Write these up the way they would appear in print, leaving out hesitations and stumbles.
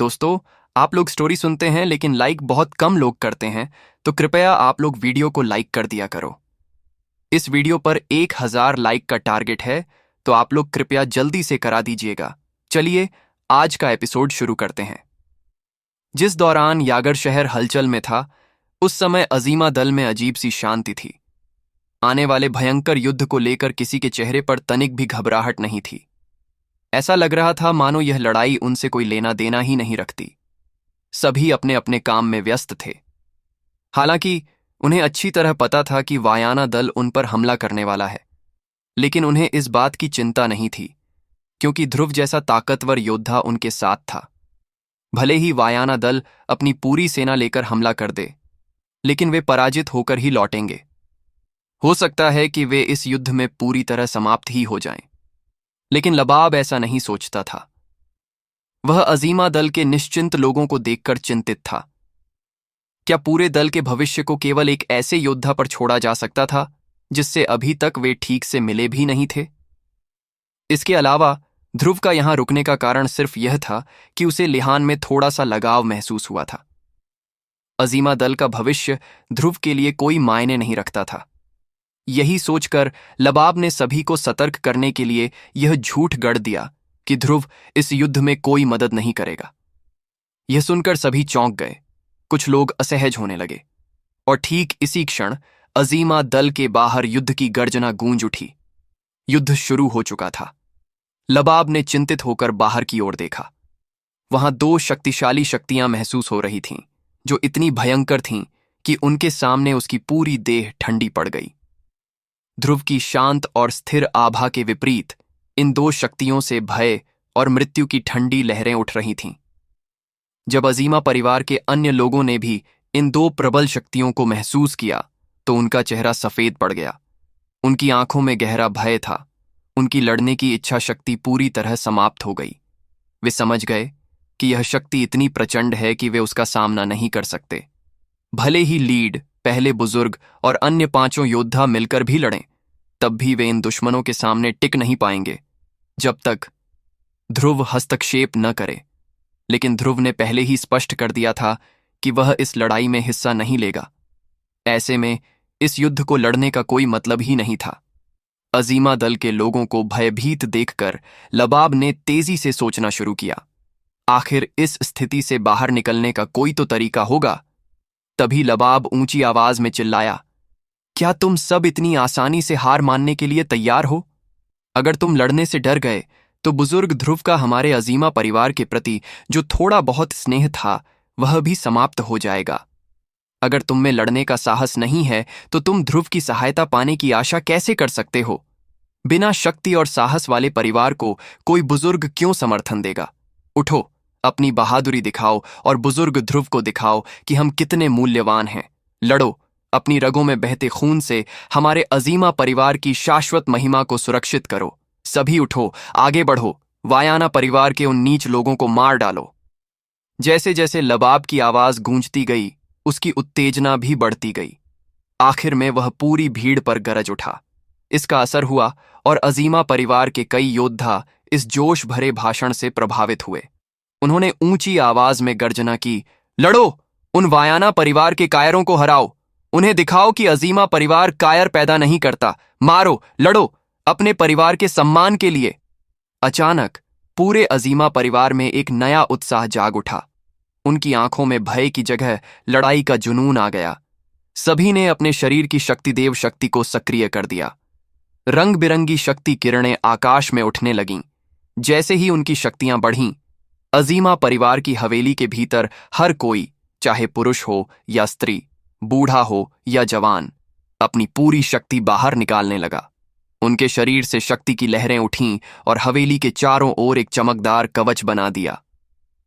दोस्तों, आप लोग स्टोरी सुनते हैं लेकिन लाइक बहुत कम लोग करते हैं, तो कृपया आप लोग वीडियो को लाइक कर दिया करो। इस वीडियो पर 1000 लाइक का टारगेट है, तो आप लोग कृपया जल्दी से करा दीजिएगा। चलिए आज का एपिसोड शुरू करते हैं। जिस दौरान यागर शहर हलचल में था, उस समय अजीमा दल में अजीब सी शांति थी। आने वाले भयंकर युद्ध को लेकर किसी के चेहरे पर तनिक भी घबराहट नहीं थी। ऐसा लग रहा था मानो यह लड़ाई उनसे कोई लेना देना ही नहीं रखती। सभी अपने अपने काम में व्यस्त थे। हालांकि उन्हें अच्छी तरह पता था कि वायाना दल उन पर हमला करने वाला है, लेकिन उन्हें इस बात की चिंता नहीं थी, क्योंकि ध्रुव जैसा ताकतवर योद्धा उनके साथ था। भले ही वायाना दल अपनी पूरी सेना लेकर हमला कर दे, लेकिन वे पराजित होकर ही लौटेंगे। हो सकता है कि वे इस युद्ध में पूरी तरह समाप्त ही हो जाएं, लेकिन लबाब ऐसा नहीं सोचता था। वह अजीमा दल के निश्चिंत लोगों को देखकर चिंतित था। क्या पूरे दल के भविष्य को केवल एक ऐसे योद्धा पर छोड़ा जा सकता था जिससे अभी तक वे ठीक से मिले भी नहीं थे? इसके अलावा ध्रुव का यहां रुकने का कारण सिर्फ यह था कि उसे लिहान में थोड़ा सा लगाव महसूस हुआ था। अजीमा दल का भविष्य ध्रुव के लिए कोई मायने नहीं रखता था। यही सोचकर लबाब ने सभी को सतर्क करने के लिए यह झूठ गढ़ दिया कि ध्रुव इस युद्ध में कोई मदद नहीं करेगा। यह सुनकर सभी चौंक गए, कुछ लोग असहज होने लगे, और ठीक इसी क्षण अजीमा दल के बाहर युद्ध की गर्जना गूंज उठी। युद्ध शुरू हो चुका था। लबाब ने चिंतित होकर बाहर की ओर देखा। वहां दो शक्तिशाली शक्तियां महसूस हो रही थीं, जो इतनी भयंकर थीं कि उनके सामने उसकी पूरी देह ठंडी पड़ गई। ध्रुव की शांत और स्थिर आभा के विपरीत इन दो शक्तियों से भय और मृत्यु की ठंडी लहरें उठ रही थीं। जब अजीमा परिवार के अन्य लोगों ने भी इन दो प्रबल शक्तियों को महसूस किया, तो उनका चेहरा सफेद पड़ गया। उनकी आंखों में गहरा भय था। उनकी लड़ने की इच्छा शक्ति पूरी तरह समाप्त हो गई। वे समझ गए कि यह शक्ति इतनी प्रचंड है कि वे उसका सामना नहीं कर सकते। भले ही लीड, पहले बुजुर्ग और अन्य 5 योद्धा मिलकर भी लड़ें, तब भी वे इन दुश्मनों के सामने टिक नहीं पाएंगे जब तक ध्रुव हस्तक्षेप न करे। लेकिन ध्रुव ने पहले ही स्पष्ट कर दिया था कि वह इस लड़ाई में हिस्सा नहीं लेगा। ऐसे में इस युद्ध को लड़ने का कोई मतलब ही नहीं था। अजीमा दल के लोगों को भयभीत देखकर लबाब ने तेजी से सोचना शुरू किया। आखिर इस स्थिति से बाहर निकलने का कोई तो तरीका होगा। तभी लबाब ऊंची आवाज में चिल्लाया, क्या तुम सब इतनी आसानी से हार मानने के लिए तैयार हो? अगर तुम लड़ने से डर गए, तो बुजुर्ग ध्रुव का हमारे अजीमा परिवार के प्रति जो थोड़ा बहुत स्नेह था, वह भी समाप्त हो जाएगा। अगर तुम में लड़ने का साहस नहीं है, तो तुम ध्रुव की सहायता पाने की आशा कैसे कर सकते हो? बिना शक्ति और साहस वाले परिवार को कोई बुजुर्ग क्यों समर्थन देगा? उठो, अपनी बहादुरी दिखाओ और बुजुर्ग ध्रुव को दिखाओ कि हम कितने मूल्यवान हैं। लड़ो, अपनी रगों में बहते खून से हमारे अजीमा परिवार की शाश्वत महिमा को सुरक्षित करो। सभी उठो, आगे बढ़ो, वायाना परिवार के उन नीच लोगों को मार डालो। जैसे जैसे लबाब की आवाज गूंजती गई, उसकी उत्तेजना भी बढ़ती गई। आखिर में वह पूरी भीड़ पर गरज उठा। इसका असर हुआ और अजीमा परिवार के कई योद्धा इस जोश भरे भाषण से प्रभावित हुए। उन्होंने ऊंची आवाज में गर्जना की, लड़ो, उन वायाना परिवार के कायरों को हराओ। उन्हें दिखाओ कि अजीमा परिवार कायर पैदा नहीं करता। मारो, लड़ो, अपने परिवार के सम्मान के लिए। अचानक पूरे अजीमा परिवार में एक नया उत्साह जाग उठा। उनकी आंखों में भय की जगह लड़ाई का जुनून आ गया। सभी ने अपने शरीर की शक्तिदेव शक्ति को सक्रिय कर दिया। रंग बिरंगी शक्ति किरणें आकाश में उठने लगीं। जैसे ही उनकी शक्तियां बढ़ीं, अजीमा परिवार की हवेली के भीतर हर कोई, चाहे पुरुष हो या स्त्री, बूढ़ा हो या जवान, अपनी पूरी शक्ति बाहर निकालने लगा। उनके शरीर से शक्ति की लहरें उठीं और हवेली के चारों ओर एक चमकदार कवच बना दिया।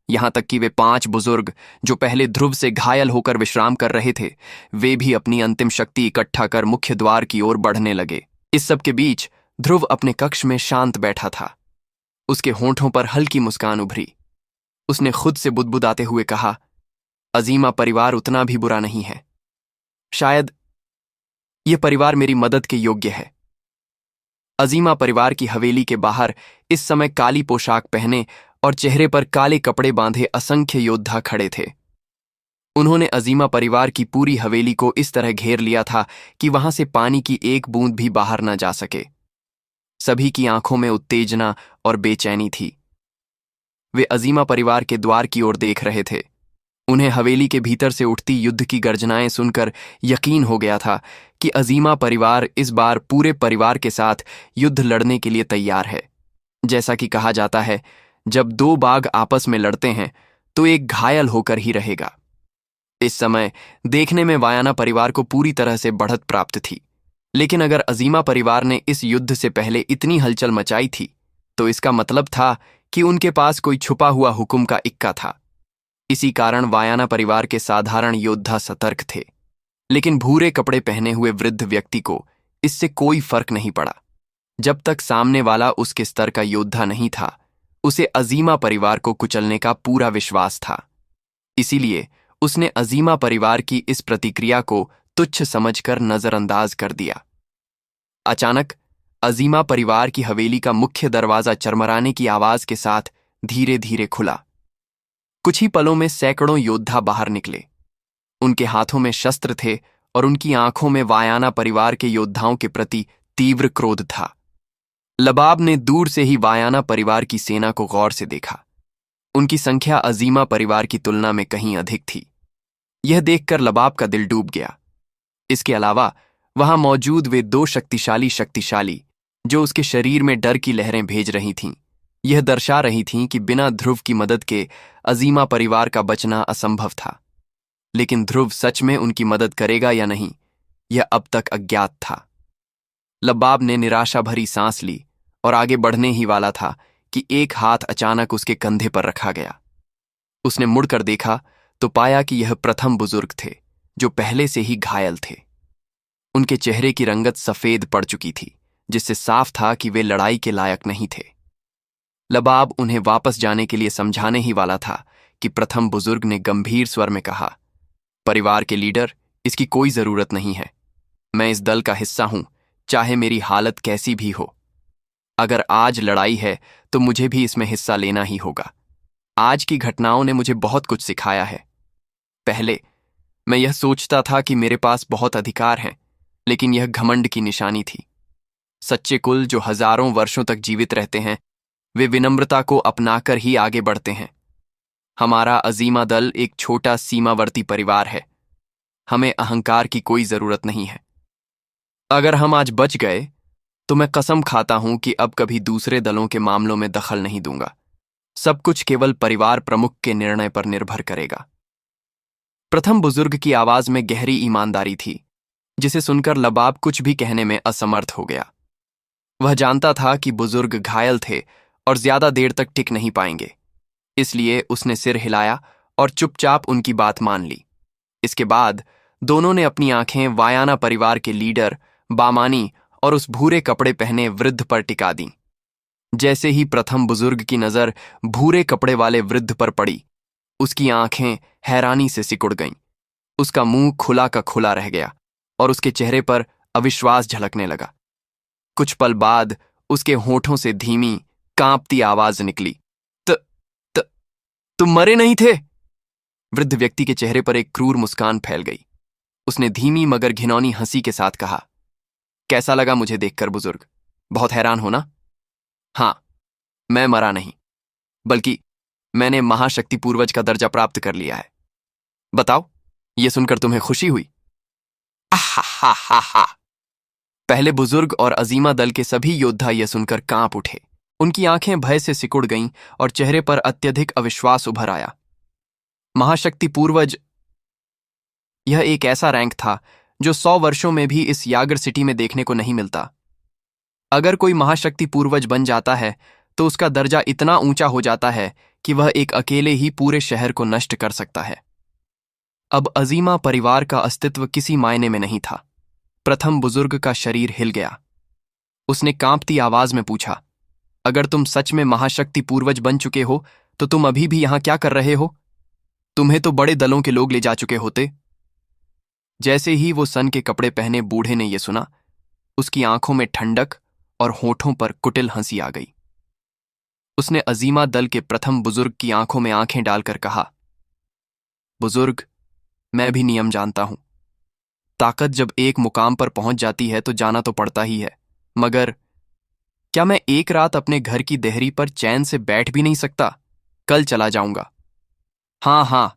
यहां तक कि वे 5 बुजुर्ग, जो पहले ध्रुव से घायल होकर विश्राम कर रहे थे, वे भी अपनी अंतिम शक्ति इकट्ठा कर मुख्य द्वार की ओर बढ़ने लगे। इस सब के बीच ध्रुव अपने कक्ष में शांत बैठा था। उसके होंठों पर हल्की मुस्कान उभरी। उसने खुद से बुदबुदाते हुए कहा, अजीमा परिवार उतना भी बुरा नहीं है। शायद यह परिवार मेरी मदद के योग्य है। अजीमा परिवार की हवेली के बाहर इस समय काली पोशाक पहने और चेहरे पर काले कपड़े बांधे असंख्य योद्धा खड़े थे। उन्होंने अजीमा परिवार की पूरी हवेली को इस तरह घेर लिया था कि वहां से पानी की एक बूंद भी बाहर न जा सके। सभी की आंखों में उत्तेजना और बेचैनी थी। वे अजीमा परिवार के द्वार की ओर देख रहे थे। उन्हें हवेली के भीतर से उठती युद्ध की गर्जनाएं सुनकर यकीन हो गया था कि अजीमा परिवार इस बार पूरे परिवार के साथ युद्ध लड़ने के लिए तैयार है। जैसा कि कहा जाता है, जब दो बाघ आपस में लड़ते हैं तो एक घायल होकर ही रहेगा। इस समय देखने में वायाना परिवार को पूरी तरह से बढ़त प्राप्त थी, लेकिन अगर अजीमा परिवार ने इस युद्ध से पहले इतनी हलचल मचाई थी तो इसका मतलब था कि उनके पास कोई छुपा हुआ हुक्म का इक्का था। इसी कारण वायाना परिवार के साधारण योद्धा सतर्क थे, लेकिन भूरे कपड़े पहने हुए वृद्ध व्यक्ति को इससे कोई फर्क नहीं पड़ा। जब तक सामने वाला उसके स्तर का योद्धा नहीं था, उसे अजीमा परिवार को कुचलने का पूरा विश्वास था। इसीलिए उसने अजीमा परिवार की इस प्रतिक्रिया को तुच्छ समझकर नजरअंदाज कर दिया। अचानक अजीमा परिवार की हवेली का मुख्य दरवाजा चरमराने की आवाज के साथ धीरे धीरे खुला। कुछ ही पलों में सैकड़ों योद्धा बाहर निकले। उनके हाथों में शस्त्र थे और उनकी आंखों में वायाना परिवार के योद्धाओं के प्रति तीव्र क्रोध था। लबाब ने दूर से ही वायाना परिवार की सेना को गौर से देखा। उनकी संख्या अजीमा परिवार की तुलना में कहीं अधिक थी। यह देखकर लबाब का दिल डूब गया। इसके अलावा वहां मौजूद वे दो शक्तिशाली जो उसके शरीर में डर की लहरें भेज रही थीं, यह दर्शा रही थीं कि बिना ध्रुव की मदद के अजीमा परिवार का बचना असंभव था। लेकिन ध्रुव सच में उनकी मदद करेगा या नहीं, यह अब तक अज्ञात था। लबाब ने निराशा भरी सांस ली और आगे बढ़ने ही वाला था कि एक हाथ अचानक उसके कंधे पर रखा गया। उसने मुड़कर देखा तो पाया कि यह प्रथम बुजुर्ग थे, जो पहले से ही घायल थे। उनके चेहरे की रंगत सफेद पड़ चुकी थी, जिससे साफ था कि वे लड़ाई के लायक नहीं थे। लबाब उन्हें वापस जाने के लिए समझाने ही वाला था कि प्रथम बुजुर्ग ने गंभीर स्वर में कहा, परिवार के लीडर, इसकी कोई जरूरत नहीं है। मैं इस दल का हिस्सा हूं, चाहे मेरी हालत कैसी भी हो। अगर आज लड़ाई है तो मुझे भी इसमें हिस्सा लेना ही होगा। आज की घटनाओं ने मुझे बहुत कुछ सिखाया है। पहले मैं यह सोचता था कि मेरे पास बहुत अधिकार हैं, लेकिन यह घमंड की निशानी थी। सच्चे कुल जो हजारों वर्षों तक जीवित रहते हैं, वे विनम्रता को अपनाकर ही आगे बढ़ते हैं। हमारा अजीमा दल एक छोटा सीमावर्ती परिवार है। हमें अहंकार की कोई जरूरत नहीं है। अगर हम आज बच गए तो मैं कसम खाता हूं कि अब कभी दूसरे दलों के मामलों में दखल नहीं दूंगा। सब कुछ केवल परिवार प्रमुख के निर्णय पर निर्भर करेगा। प्रथम बुजुर्ग की आवाज में गहरी ईमानदारी थी, जिसे सुनकर लबाब कुछ भी कहने में असमर्थ हो गया। वह जानता था कि बुजुर्ग घायल थे और ज्यादा देर तक टिक नहीं पाएंगे, इसलिए उसने सिर हिलाया और चुपचाप उनकी बात मान ली। इसके बाद दोनों ने अपनी आंखें वायाना परिवार के लीडर बामानी और उस भूरे कपड़े पहने वृद्ध पर टिका दी। जैसे ही प्रथम बुजुर्ग की नजर भूरे कपड़े वाले वृद्ध पर पड़ी, उसकी आंखें हैरानी से सिकुड़ गईं। उसका मुंह खुला का खुला रह गया और उसके चेहरे पर अविश्वास झलकने लगा। कुछ पल बाद उसके होठों से धीमी कांपती आवाज निकली, तुम मरे नहीं थे। वृद्ध व्यक्ति के चेहरे पर एक क्रूर मुस्कान फैल गई। उसने धीमी मगर घिनौनी हंसी के साथ कहा, कैसा लगा मुझे देखकर बुजुर्ग? बहुत हैरान हो ना? हां, मैं मरा नहीं, बल्कि मैंने महाशक्ति पूर्वज का दर्जा प्राप्त कर लिया है। बताओ, यह सुनकर तुम्हें खुशी हुई? आहा। पहले बुजुर्ग और अजीमा दल के सभी योद्धा यह सुनकर कांप उठे। उनकी आंखें भय से सिकुड़ गईं और चेहरे पर अत्यधिक अविश्वास उभर आया। महाशक्ति पूर्वज, यह एक ऐसा रैंक था जो 100 वर्षों में भी इस यागर सिटी में देखने को नहीं मिलता। अगर कोई महाशक्ति पूर्वज बन जाता है तो उसका दर्जा इतना ऊंचा हो जाता है कि वह एक अकेले ही पूरे शहर को नष्ट कर सकता है। अब अजीमा परिवार का अस्तित्व किसी मायने में नहीं था। प्रथम बुजुर्ग का शरीर हिल गया। उसने कांपती आवाज में पूछा, अगर तुम सच में महाशक्ति पूर्वज बन चुके हो तो तुम अभी भी यहां क्या कर रहे हो? तुम्हें तो बड़े दलों के लोग ले जा चुके होते। जैसे ही वो सन के कपड़े पहने बूढ़े ने यह सुना, उसकी आंखों में ठंडक और होठों पर कुटिल हंसी आ गई। उसने अजीमा दल के प्रथम बुजुर्ग की आंखों में आंखें डालकर कहा, बुजुर्ग, मैं भी नियम जानता हूं। ताकत जब एक मुकाम पर पहुंच जाती है तो जाना तो पड़ता ही है, मगर क्या मैं एक रात अपने घर की देहरी पर चैन से बैठ भी नहीं सकता? कल चला जाऊंगा। हाँ हाँ,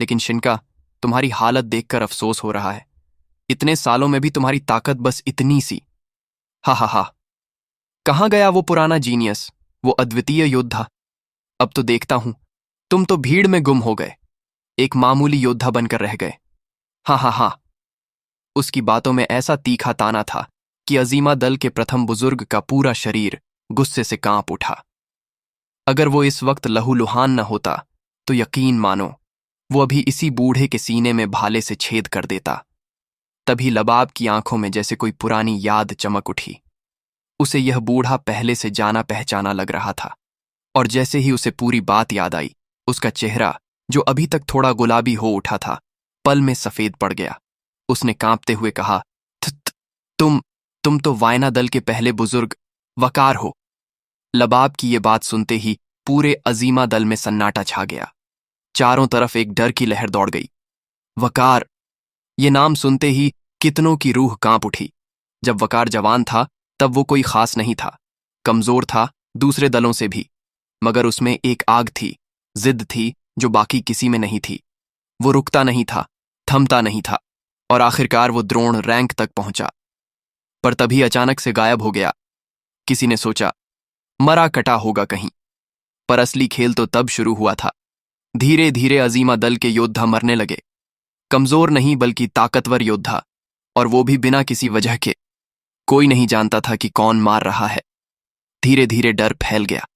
लेकिन शिनका, तुम्हारी हालत देखकर अफसोस हो रहा है। इतने सालों में भी तुम्हारी ताकत बस इतनी सी। हा हा हा। कहाँ गया वो पुराना जीनियस, वो अद्वितीय योद्धा? अब तो देखता हूं तुम तो भीड़ में गुम हो गए, एक मामूली योद्धा बनकर रह गए। हाँ हाँ हाँ। उसकी बातों में ऐसा तीखा ताना था कि अजीमा दल के प्रथम बुजुर्ग का पूरा शरीर गुस्से से कांप उठा। अगर वो इस वक्त लहूलुहान न होता तो यकीन मानो वो अभी इसी बूढ़े के सीने में भाले से छेद कर देता। तभी लबाब की आंखों में जैसे कोई पुरानी याद चमक उठी। उसे यह बूढ़ा पहले से जाना पहचाना लग रहा था, और जैसे ही उसे पूरी बात याद आई, उसका चेहरा, जो अभी तक थोड़ा गुलाबी हो उठा था, पल में सफेद पड़ गया। उसने कांपते हुए कहा, तुम तुम तो वायना दल के पहले बुजुर्ग वकार हो। लबाब की ये बात सुनते ही पूरे अजीमा दल में सन्नाटा छा गया। चारों तरफ एक डर की लहर दौड़ गई। वकार, ये नाम सुनते ही कितनों की रूह कांप उठी। जब वकार जवान था तब वो कोई खास नहीं था, कमजोर था दूसरे दलों से भी, मगर उसमें एक आग थी, जिद थी जो बाकी किसी में नहीं थी। वो रुकता नहीं था, थमता नहीं था, और आखिरकार वो द्रोण रैंक तक पहुंचा। पर तभी अचानक से गायब हो गया। किसी ने सोचा मरा कटा होगा कहीं, पर असली खेल तो तब शुरू हुआ था। धीरे धीरे अजीमा दल के योद्धा मरने लगे, कमजोर नहीं बल्कि ताकतवर योद्धा, और वो भी बिना किसी वजह के। कोई नहीं जानता था कि कौन मार रहा है। धीरे धीरे डर फैल गया।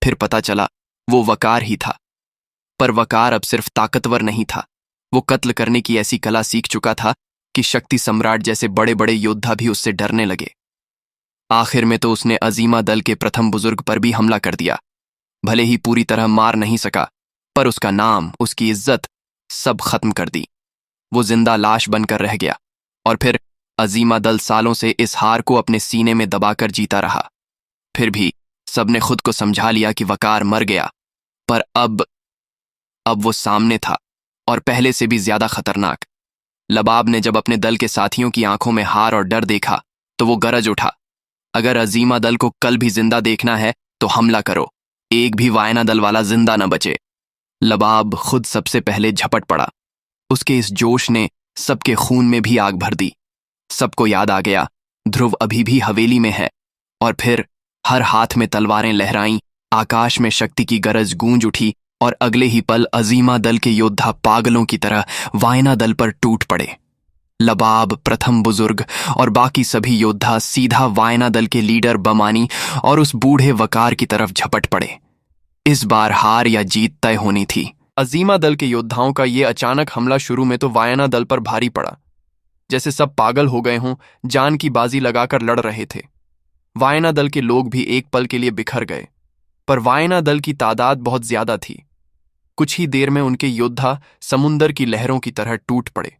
फिर पता चला वो वकार ही था। पर वकार अब सिर्फ ताकतवर नहीं था, वो कत्ल करने की ऐसी कला सीख चुका था कि शक्ति सम्राट जैसे बड़े बड़े योद्धा भी उससे डरने लगे। आखिर में तो उसने अजीमा दल के प्रथम बुजुर्ग पर भी हमला कर दिया। भले ही पूरी तरह मार नहीं सका, पर उसका नाम, उसकी इज्जत सब खत्म कर दी। वो जिंदा लाश बनकर रह गया, और फिर अजीमा दल सालों से इस हार को अपने सीने में दबाकर जीता रहा। फिर भी सबने खुद को समझा लिया कि वकार मर गया, पर अब वो सामने था, और पहले से भी ज्यादा खतरनाक। लबाब ने जब अपने दल के साथियों की आंखों में हार और डर देखा तो वो गरज उठा, अगर अजीमा दल को कल भी जिंदा देखना है तो हमला करो, एक भी वायना दल वाला जिंदा न बचे। लबाब खुद सबसे पहले झपट पड़ा। उसके इस जोश ने सबके खून में भी आग भर दी। सबको याद आ गया ध्रुव अभी भी हवेली में है, और फिर हर हाथ में तलवारें लहराईं, आकाश में शक्ति की गरज गूंज उठी, और अगले ही पल अजीमा दल के योद्धा पागलों की तरह वायना दल पर टूट पड़े। लबाब, प्रथम बुजुर्ग और बाकी सभी योद्धा सीधा वायना दल के लीडर बमानी और उस बूढ़े वकार की तरफ झपट पड़े। इस बार हार या जीत तय होनी थी। अजीमा दल के योद्धाओं का ये अचानक हमला शुरू में तो वायना दल पर भारी पड़ा, जैसे सब पागल हो गए हों, जान की बाजी लगाकर लड़ रहे थे। वायना दल के लोग भी एक पल के लिए बिखर गए, पर वायना दल की तादाद बहुत ज्यादा थी। कुछ ही देर में उनके योद्धा समुंदर की लहरों की तरह टूट पड़े।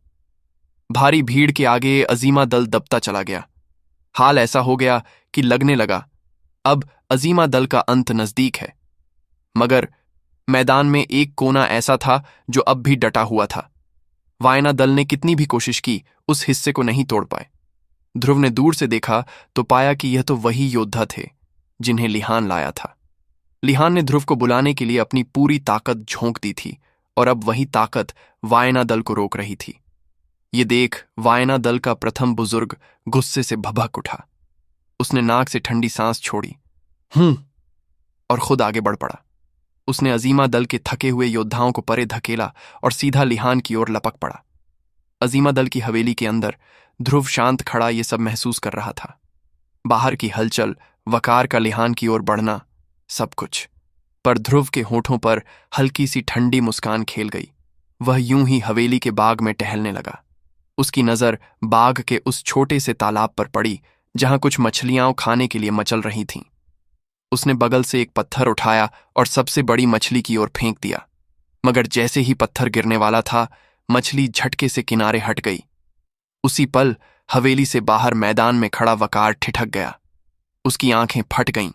भारी भीड़ के आगे अजीमा दल दबता चला गया। हाल ऐसा हो गया कि लगने लगा अब अजीमा दल का अंत नजदीक है। मगर मैदान में एक कोना ऐसा था जो अब भी डटा हुआ था। वायना दल ने कितनी भी कोशिश की, उस हिस्से को नहीं तोड़ पाए। ध्रुव ने दूर से देखा तो पाया कि यह तो वही योद्धा थे जिन्हें लिहान लाया था। लिहान ने ध्रुव को बुलाने के लिए अपनी पूरी ताकत झोंक दी थी, और अब वही ताकत वायना दल को रोक रही थी। ये देख वायना दल का प्रथम बुजुर्ग गुस्से से भभक उठा। उसने नाक से ठंडी सांस छोड़ी, और खुद आगे बढ़ पड़ा। उसने अजीमा दल के थके हुए योद्धाओं को परे धकेला और सीधा लिहान की ओर लपक पड़ा। अजीमा दल की हवेली के अंदर ध्रुव शांत खड़ा ये सब महसूस कर रहा था। बाहर की हलचल, वकार का लिहान की ओर बढ़ना, सब कुछ। पर ध्रुव के होठों पर हल्की सी ठंडी मुस्कान खेल गई। वह यूं ही हवेली के बाग में टहलने लगा। उसकी नजर बाग के उस छोटे से तालाब पर पड़ी जहां कुछ मछलियां खाने के लिए मचल रही थीं। उसने बगल से एक पत्थर उठाया और सबसे बड़ी मछली की ओर फेंक दिया, मगर जैसे ही पत्थर गिरने वाला था, मछली झटके से किनारे हट गई। उसी पल हवेली से बाहर मैदान में खड़ा वकार ठिठक गया। उसकी आंखें फट गईं,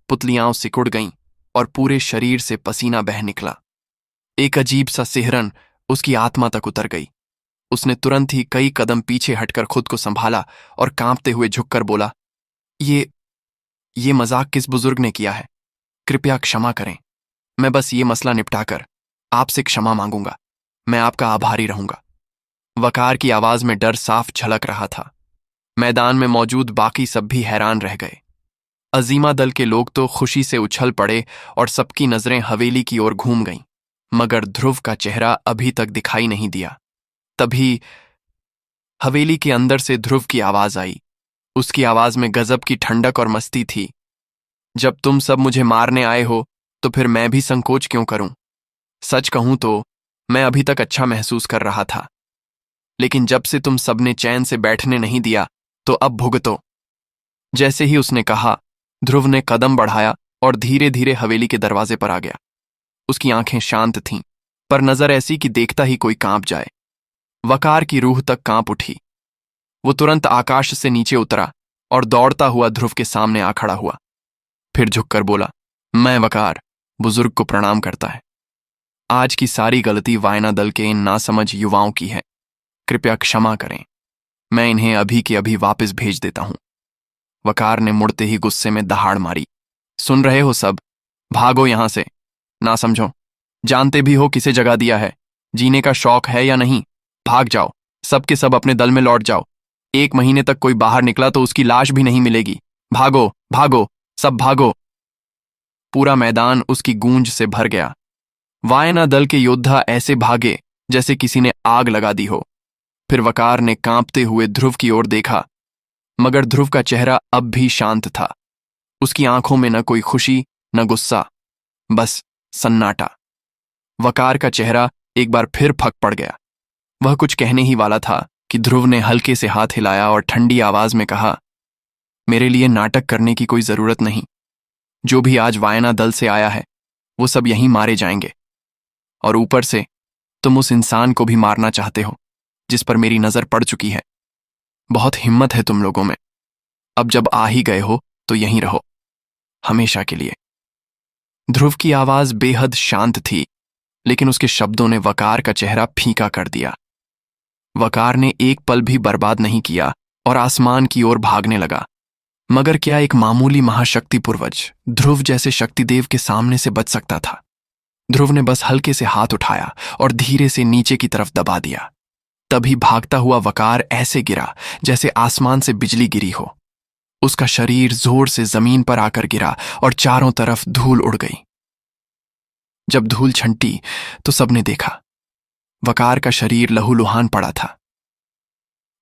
पुतलियां सिकुड़ गईं, और पूरे शरीर से पसीना बह निकला। एक अजीब सा सिहरन उसकी आत्मा तक उतर गई। उसने तुरंत ही कई कदम पीछे हटकर खुद को संभाला और कांपते हुए झुककर बोला, ये मजाक किस बुजुर्ग ने किया है? कृपया क्षमा करें। मैं बस ये मसला निपटाकर आपसे क्षमा मांगूंगा। मैं आपका आभारी रहूंगा। वकार की आवाज में डर साफ झलक रहा था। मैदान में मौजूद बाकी सब भी हैरान रह गए। अजीमा दल के लोग तो खुशी से उछल पड़े और सबकी नजरें हवेली की ओर घूम गईं, मगर ध्रुव का चेहरा अभी तक दिखाई नहीं दिया। तभी हवेली के अंदर से ध्रुव की आवाज आई। उसकी आवाज में गजब की ठंडक और मस्ती थी। जब तुम सब मुझे मारने आए हो तो फिर मैं भी संकोच क्यों करूं? सच कहूं तो मैं अभी तक अच्छा महसूस कर रहा था, लेकिन जब से तुम सबने चैन से बैठने नहीं दिया तो अब भुगतो। जैसे ही उसने कहा, ध्रुव ने कदम बढ़ाया और धीरे धीरे हवेली के दरवाजे पर आ गया। उसकी आंखें शांत थीं, पर नजर ऐसी कि देखता ही कोई कांप जाए। वकार की रूह तक कांप उठी। वो तुरंत आकाश से नीचे उतरा और दौड़ता हुआ ध्रुव के सामने आ खड़ा हुआ। फिर झुककर बोला, मैं वकार, बुजुर्ग को प्रणाम करता है। आज की सारी गलती वायना दल के इन नासमझ युवाओं की है। कृपया क्षमा करें। मैं इन्हें अभी के अभी वापस भेज देता हूं। वकार ने मुड़ते ही गुस्से में दहाड़ मारी। सुन रहे हो सब? भागो यहां से। ना समझो, जानते भी हो किसे जगा दिया है। जीने का शौक है या नहीं? भाग जाओ, सब के सब अपने दल में लौट जाओ। 1 महीने तक कोई बाहर निकला तो उसकी लाश भी नहीं मिलेगी। भागो भागो, सब भागो। पूरा मैदान उसकी गूंज से भर गया। वायना दल के योद्धा ऐसे भागे जैसे किसी ने आग लगा दी हो। फिर वकार ने कांपते हुए ध्रुव की ओर देखा, मगर ध्रुव का चेहरा अब भी शांत था। उसकी आंखों में न कोई खुशी न गुस्सा, बस सन्नाटा। वकार का चेहरा एक बार फिर फक पड़ गया। वह कुछ कहने ही वाला था कि ध्रुव ने हल्के से हाथ हिलाया और ठंडी आवाज में कहा, मेरे लिए नाटक करने की कोई जरूरत नहीं। जो भी आज वायना दल से आया है वो सब यहीं मारे जाएंगे। और ऊपर से तुम उस इंसान को भी मारना चाहते हो जिस पर मेरी नजर पड़ चुकी है। बहुत हिम्मत है तुम लोगों में। अब जब आ ही गए हो तो यहीं रहो, हमेशा के लिए। ध्रुव की आवाज बेहद शांत थी, लेकिन उसके शब्दों ने वकार का चेहरा फीका कर दिया। वकार ने एक पल भी बर्बाद नहीं किया और आसमान की ओर भागने लगा। मगर क्या एक मामूली महाशक्ति पूर्वज ध्रुव जैसे शक्तिदेव के सामने से बच सकता था? ध्रुव ने बस हल्के से हाथ उठाया और धीरे से नीचे की तरफ दबा दिया। तभी भागता हुआ वकार ऐसे गिरा जैसे आसमान से बिजली गिरी हो। उसका शरीर जोर से जमीन पर आकर गिरा और चारों तरफ धूल उड़ गई। जब धूल छंटी तो सबने देखा, वकार का शरीर लहूलुहान पड़ा था।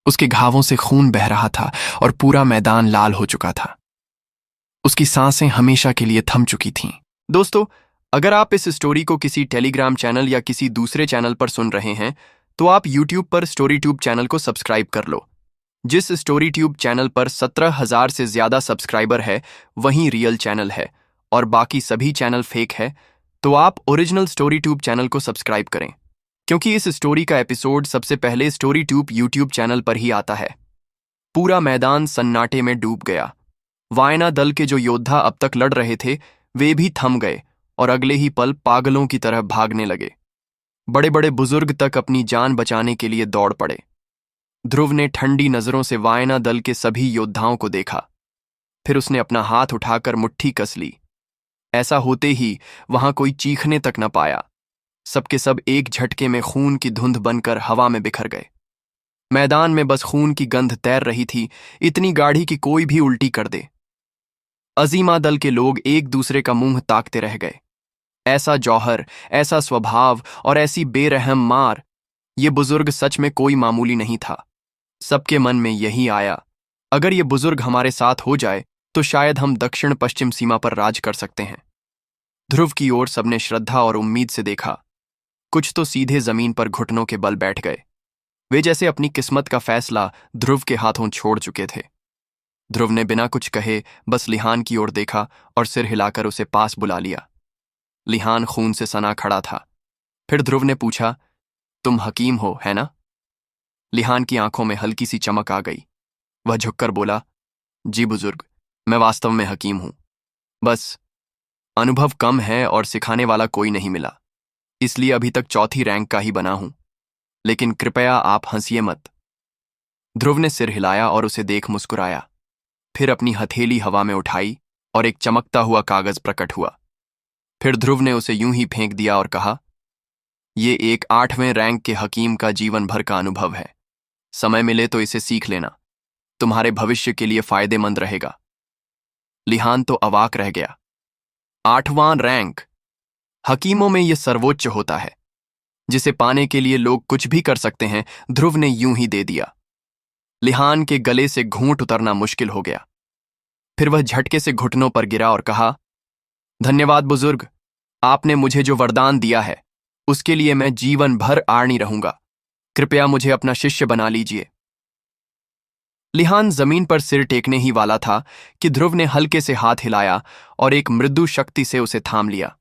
उसके घावों से खून बह रहा था और पूरा मैदान लाल हो चुका था। उसकी सांसें हमेशा के लिए थम चुकी थीं। दोस्तों, अगर आप इस स्टोरी को किसी टेलीग्राम चैनल या किसी दूसरे चैनल पर सुन रहे हैं तो आप यूट्यूब पर स्टोरी ट्यूब चैनल को सब्सक्राइब कर लो। जिस स्टोरी ट्यूब चैनल पर 17,000 से ज्यादा सब्सक्राइबर है वहीं रियल चैनल है और बाकी सभी चैनल फेक है, तो आप ओरिजिनल स्टोरी ट्यूब चैनल को सब्सक्राइब करें, क्योंकि इस स्टोरी का एपिसोड सबसे पहले स्टोरी ट्यूब यूट्यूब चैनल पर ही आता है। पूरा मैदान सन्नाटे में डूब गया। वायना दल के जो योद्धा अब तक लड़ रहे थे वे भी थम गए और अगले ही पल पागलों की तरह भागने लगे। बड़े बड़े बुजुर्ग तक अपनी जान बचाने के लिए दौड़ पड़े। ध्रुव ने ठंडी नजरों से वायना दल के सभी योद्धाओं को देखा। फिर उसने अपना हाथ उठाकर मुट्ठी कस ली। ऐसा होते ही वहां कोई चीखने तक न पाया। सबके सब एक झटके में खून की धुंध बनकर हवा में बिखर गए। मैदान में बस खून की गंध तैर रही थी, इतनी गाढ़ी कि कोई भी उल्टी कर दे। अजीमा दल के लोग एक दूसरे का मुंह ताकते रह गए। ऐसा जौहर, ऐसा स्वभाव और ऐसी बेरहम मार, ये बुजुर्ग सच में कोई मामूली नहीं था। सबके मन में यही आया, अगर ये बुजुर्ग हमारे साथ हो जाए तो शायद हम दक्षिण पश्चिम सीमा पर राज कर सकते हैं। ध्रुव की ओर सबने श्रद्धा और उम्मीद से देखा। कुछ तो सीधे जमीन पर घुटनों के बल बैठ गए। वे जैसे अपनी किस्मत का फैसला ध्रुव के हाथों छोड़ चुके थे। ध्रुव ने बिना कुछ कहे बस लिहान की ओर देखा और सिर हिलाकर उसे पास बुला लिया। लिहान खून से सना खड़ा था। फिर ध्रुव ने पूछा, तुम हकीम हो, है ना? लिहान की आंखों में हल्की सी चमक आ गई। वह झुककर बोला, जी बुजुर्ग, मैं वास्तव में हकीम हूं। बस अनुभव कम है और सिखाने वाला कोई नहीं मिला, इसलिए अभी तक चौथी रैंक का ही बना हूं। लेकिन कृपया आप हंसिए मत। ध्रुव ने सिर हिलाया और उसे देख मुस्कुराया, फिर अपनी हथेली हवा में उठाई और एक चमकता हुआ कागज प्रकट हुआ। फिर ध्रुव ने उसे यूं ही फेंक दिया और कहा, ये एक 8वें रैंक के हकीम का जीवन भर का अनुभव है। समय मिले तो इसे सीख लेना, तुम्हारे भविष्य के लिए फायदेमंद रहेगा। लिहान तो अवाक रह गया। 8वां रैंक! हकीमों में यह सर्वोच्च होता है, जिसे पाने के लिए लोग कुछ भी कर सकते हैं। ध्रुव ने यूं ही दे दिया। लिहान के गले से घूंट उतरना मुश्किल हो गया। फिर वह झटके से घुटनों पर गिरा और कहा, धन्यवाद बुजुर्ग, आपने मुझे जो वरदान दिया है उसके लिए मैं जीवन भर आड़नी रहूंगा। कृपया मुझे अपना शिष्य बना लीजिए। लिहान जमीन पर सिर टेकने ही वाला था कि ध्रुव ने हल्के से हाथ हिलाया और एक मृदु शक्ति से उसे थाम लिया।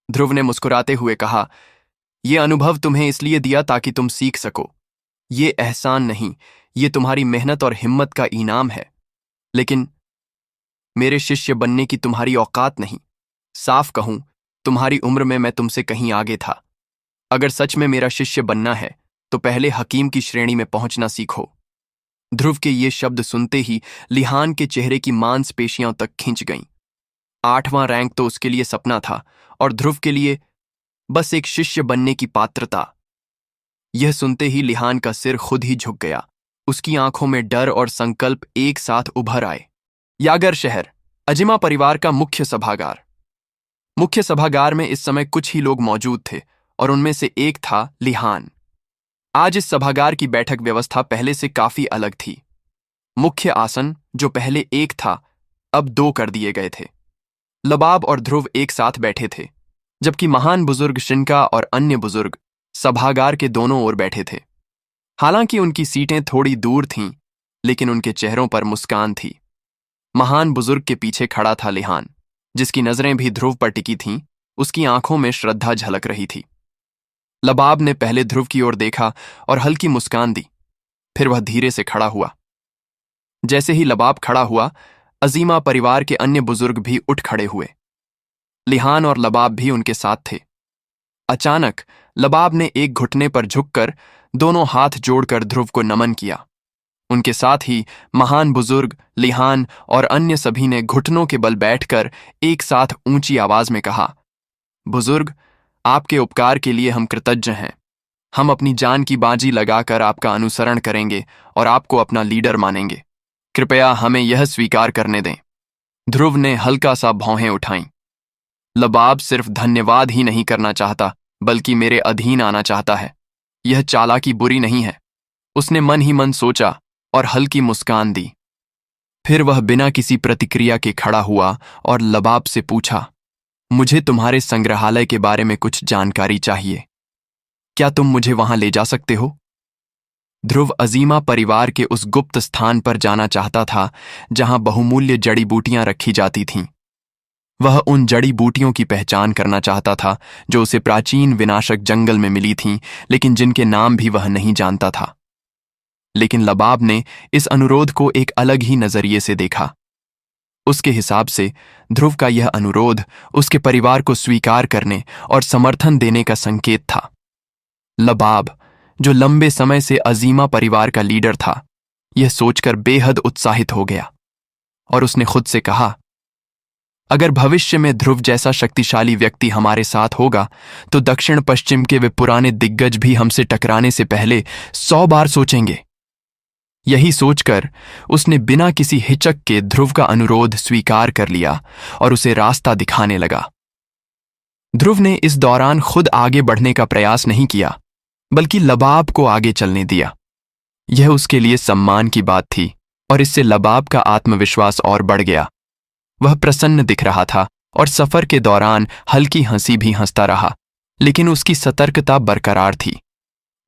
ध्रुव ने मुस्कुराते हुए कहा, यह अनुभव तुम्हें इसलिए दिया ताकि तुम सीख सको। ये एहसान नहीं, ये तुम्हारी मेहनत और हिम्मत का इनाम है। लेकिन मेरे शिष्य बनने की तुम्हारी औकात नहीं। साफ कहूं, तुम्हारी उम्र में मैं तुमसे कहीं आगे था। अगर सच में मेरा शिष्य बनना है तो पहले हकीम की श्रेणी में पहुंचना सीखो। ध्रुव के ये शब्द सुनते ही लिहान के चेहरे की मांसपेशियां तक खिंच गईं। 8वां रैंक तो उसके लिए सपना था और ध्रुव के लिए बस एक शिष्य बनने की पात्रता। यह सुनते ही लिहान का सिर खुद ही झुक गया। उसकी आंखों में डर और संकल्प एक साथ उभर आए। यागर शहर, अजिमा परिवार का मुख्य सभागार। मुख्य सभागार में इस समय कुछ ही लोग मौजूद थे और उनमें से एक था लिहान। आज इस सभागार की बैठक व्यवस्था पहले से काफी अलग थी। मुख्य आसन, जो पहले एक था, अब 2 कर दिए गए थे। लबाब और ध्रुव एक साथ बैठे थे, जबकि महान बुजुर्ग शिनका और अन्य बुजुर्ग सभागार के दोनों ओर बैठे थे। हालांकि उनकी सीटें थोड़ी दूर थीं, लेकिन उनके चेहरों पर मुस्कान थी। महान बुजुर्ग के पीछे खड़ा था लिहान, जिसकी नजरें भी ध्रुव पर टिकी थीं। उसकी आंखों में श्रद्धा झलक रही थी। लबाब ने पहले ध्रुव की ओर देखा और हल्की मुस्कान दी। फिर वह धीरे से खड़ा हुआ। जैसे ही लबाब खड़ा हुआ, अजीमा परिवार के अन्य बुजुर्ग भी उठ खड़े हुए। लिहान और लबाब भी उनके साथ थे। अचानक लबाब ने एक घुटने पर झुककर दोनों हाथ जोड़कर ध्रुव को नमन किया। उनके साथ ही महान बुजुर्ग, लिहान और अन्य सभी ने घुटनों के बल बैठकर एक साथ ऊंची आवाज में कहा, बुजुर्ग, आपके उपकार के लिए हम कृतज्ञ हैं। हम अपनी जान की बाजी लगाकर आपका अनुसरण करेंगे और आपको अपना लीडर मानेंगे। कृपया हमें यह स्वीकार करने दें। ध्रुव ने हल्का सा भौहें उठाईं। लबाब सिर्फ धन्यवाद ही नहीं करना चाहता, बल्कि मेरे अधीन आना चाहता है। यह चालाकी बुरी नहीं है, उसने मन ही मन सोचा और हल्की मुस्कान दी। फिर वह बिना किसी प्रतिक्रिया के खड़ा हुआ और लबाब से पूछा, मुझे तुम्हारे संग्रहालय के बारे में कुछ जानकारी चाहिए। क्या तुम मुझे वहां ले जा सकते हो? ध्रुव अजीमा परिवार के उस गुप्त स्थान पर जाना चाहता था जहां बहुमूल्य जड़ी बूटियां रखी जाती थीं। वह उन जड़ी बूटियों की पहचान करना चाहता था जो उसे प्राचीन विनाशक जंगल में मिली थीं, लेकिन जिनके नाम भी वह नहीं जानता था। लेकिन लबाब ने इस अनुरोध को एक अलग ही नजरिए से देखा। उसके हिसाब से ध्रुव का यह अनुरोध उसके परिवार को स्वीकार करने और समर्थन देने का संकेत था। लबाब, जो लंबे समय से अजीमा परिवार का लीडर था, यह सोचकर बेहद उत्साहित हो गया और उसने खुद से कहा, अगर भविष्य में ध्रुव जैसा शक्तिशाली व्यक्ति हमारे साथ होगा तो दक्षिण पश्चिम के वे पुराने दिग्गज भी हमसे टकराने से पहले 100 बार सोचेंगे। यही सोचकर उसने बिना किसी हिचक के ध्रुव का अनुरोध स्वीकार कर लिया और उसे रास्ता दिखाने लगा। ध्रुव ने इस दौरान खुद आगे बढ़ने का प्रयास नहीं किया, बल्कि लबाब को आगे चलने दिया। यह उसके लिए सम्मान की बात थी और इससे लबाब का आत्मविश्वास और बढ़ गया। वह प्रसन्न दिख रहा था और सफर के दौरान हल्की हंसी भी हंसता रहा, लेकिन उसकी सतर्कता बरकरार थी।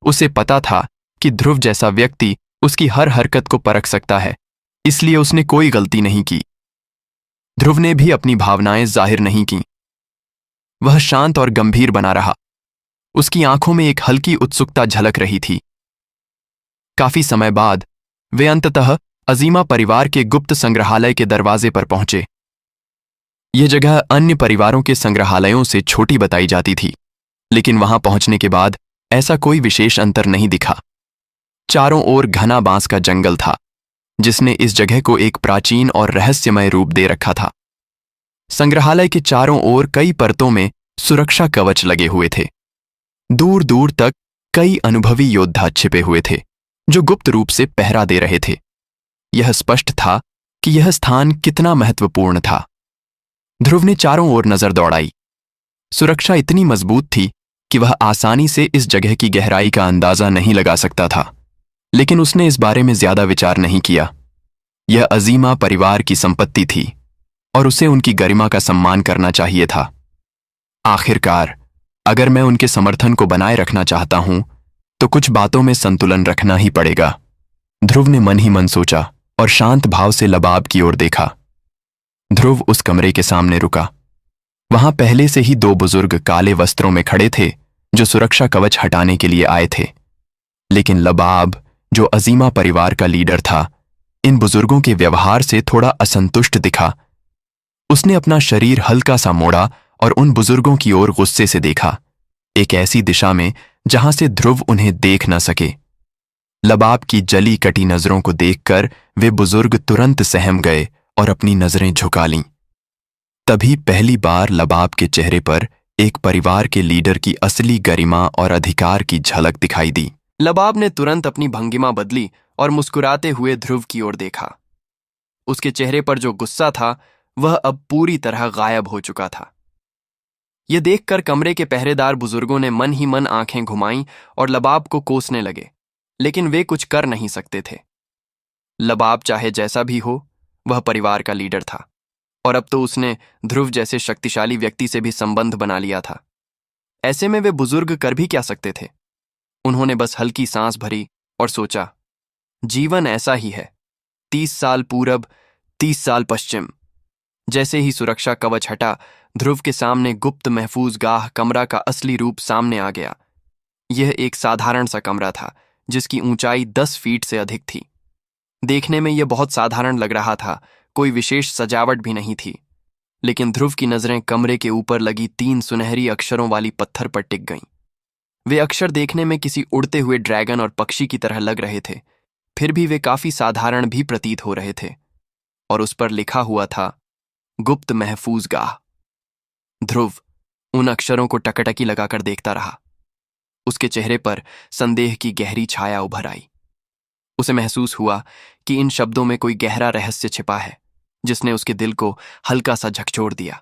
उसे पता था कि ध्रुव जैसा व्यक्ति उसकी हर हरकत को परख सकता है, इसलिए उसने कोई गलती नहीं की। ध्रुव ने भी अपनी भावनाएं जाहिर नहीं की। वह शांत और गंभीर बना रहा। उसकी आंखों में एक हल्की उत्सुकता झलक रही थी। काफी समय बाद वे अंततः अजीमा परिवार के गुप्त संग्रहालय के दरवाजे पर पहुंचे। यह जगह अन्य परिवारों के संग्रहालयों से छोटी बताई जाती थी, लेकिन वहां पहुंचने के बाद ऐसा कोई विशेष अंतर नहीं दिखा। चारों ओर घना बांस का जंगल था, जिसने इस जगह को एक प्राचीन और रहस्यमय रूप दे रखा था। संग्रहालय के चारों ओर कई परतों में सुरक्षा कवच लगे हुए थे। दूर दूर तक कई अनुभवी योद्धा छिपे हुए थे, जो गुप्त रूप से पहरा दे रहे थे। यह स्पष्ट था कि यह स्थान कितना महत्वपूर्ण था। ध्रुव ने चारों ओर नजर दौड़ाई। सुरक्षा इतनी मजबूत थी कि वह आसानी से इस जगह की गहराई का अंदाजा नहीं लगा सकता था, लेकिन उसने इस बारे में ज्यादा विचार नहीं किया। यह अजीमा परिवार की संपत्ति थी और उसे उनकी गरिमा का सम्मान करना चाहिए था। आखिरकार, अगर मैं उनके समर्थन को बनाए रखना चाहता हूं, तो कुछ बातों में संतुलन रखना ही पड़ेगा। ध्रुव ने मन ही मन सोचा और शांत भाव से लबाब की ओर देखा। ध्रुव उस कमरे के सामने रुका। वहां पहले से ही दो बुजुर्ग काले वस्त्रों में खड़े थे, जो सुरक्षा कवच हटाने के लिए आए थे। लेकिन लबाब, जो अजीमा परिवार का लीडर था, इन बुजुर्गों के व्यवहार से थोड़ा असंतुष्ट दिखा। उसने अपना शरीर हल्का सा मोड़ा और उन बुजुर्गों की ओर गुस्से से देखा, एक ऐसी दिशा में जहां से ध्रुव उन्हें देख न सके। लबाब की जली कटी नजरों को देखकर वे बुजुर्ग तुरंत सहम गए और अपनी नजरें झुका लीं। तभी पहली बार लबाब के चेहरे पर एक परिवार के लीडर की असली गरिमा और अधिकार की झलक दिखाई दी। लबाब ने तुरंत अपनी भंगिमा बदली और मुस्कुराते हुए ध्रुव की ओर देखा। उसके चेहरे पर जो गुस्सा था, वह अब पूरी तरह गायब हो चुका था। यह देखकर कमरे के पहरेदार बुजुर्गों ने मन ही मन आंखें घुमाईं और लबाब को कोसने लगे, लेकिन वे कुछ कर नहीं सकते थे। लबाब चाहे जैसा भी हो, वह परिवार का लीडर था, और अब तो उसने ध्रुव जैसे शक्तिशाली व्यक्ति से भी संबंध बना लिया था। ऐसे में वे बुजुर्ग कर भी क्या सकते थे? उन्होंने बस हल्की सांस भरी और सोचा, जीवन ऐसा ही है, 30 साल पूरब, 30 साल पश्चिम। जैसे ही सुरक्षा कवच हटा, ध्रुव के सामने गुप्त महफूज गाह कमरा का असली रूप सामने आ गया। यह एक साधारण सा कमरा था, जिसकी ऊंचाई 10 फीट से अधिक थी। देखने में यह बहुत साधारण लग रहा था, कोई विशेष सजावट भी नहीं थी। लेकिन ध्रुव की नजरें कमरे के ऊपर लगी 3 सुनहरी अक्षरों वाली पत्थर पर टिक गईं। वे अक्षर देखने में किसी उड़ते हुए ड्रैगन और पक्षी की तरह लग रहे थे, फिर भी वे काफी साधारण भी प्रतीत हो रहे थे, और उस पर लिखा हुआ था, गुप्त महफूज गाह। ध्रुव उन अक्षरों को टकटकी लगाकर देखता रहा। उसके चेहरे पर संदेह की गहरी छाया उभर आई। उसे महसूस हुआ कि इन शब्दों में कोई गहरा रहस्य छिपा है, जिसने उसके दिल को हल्का सा झकझोर दिया।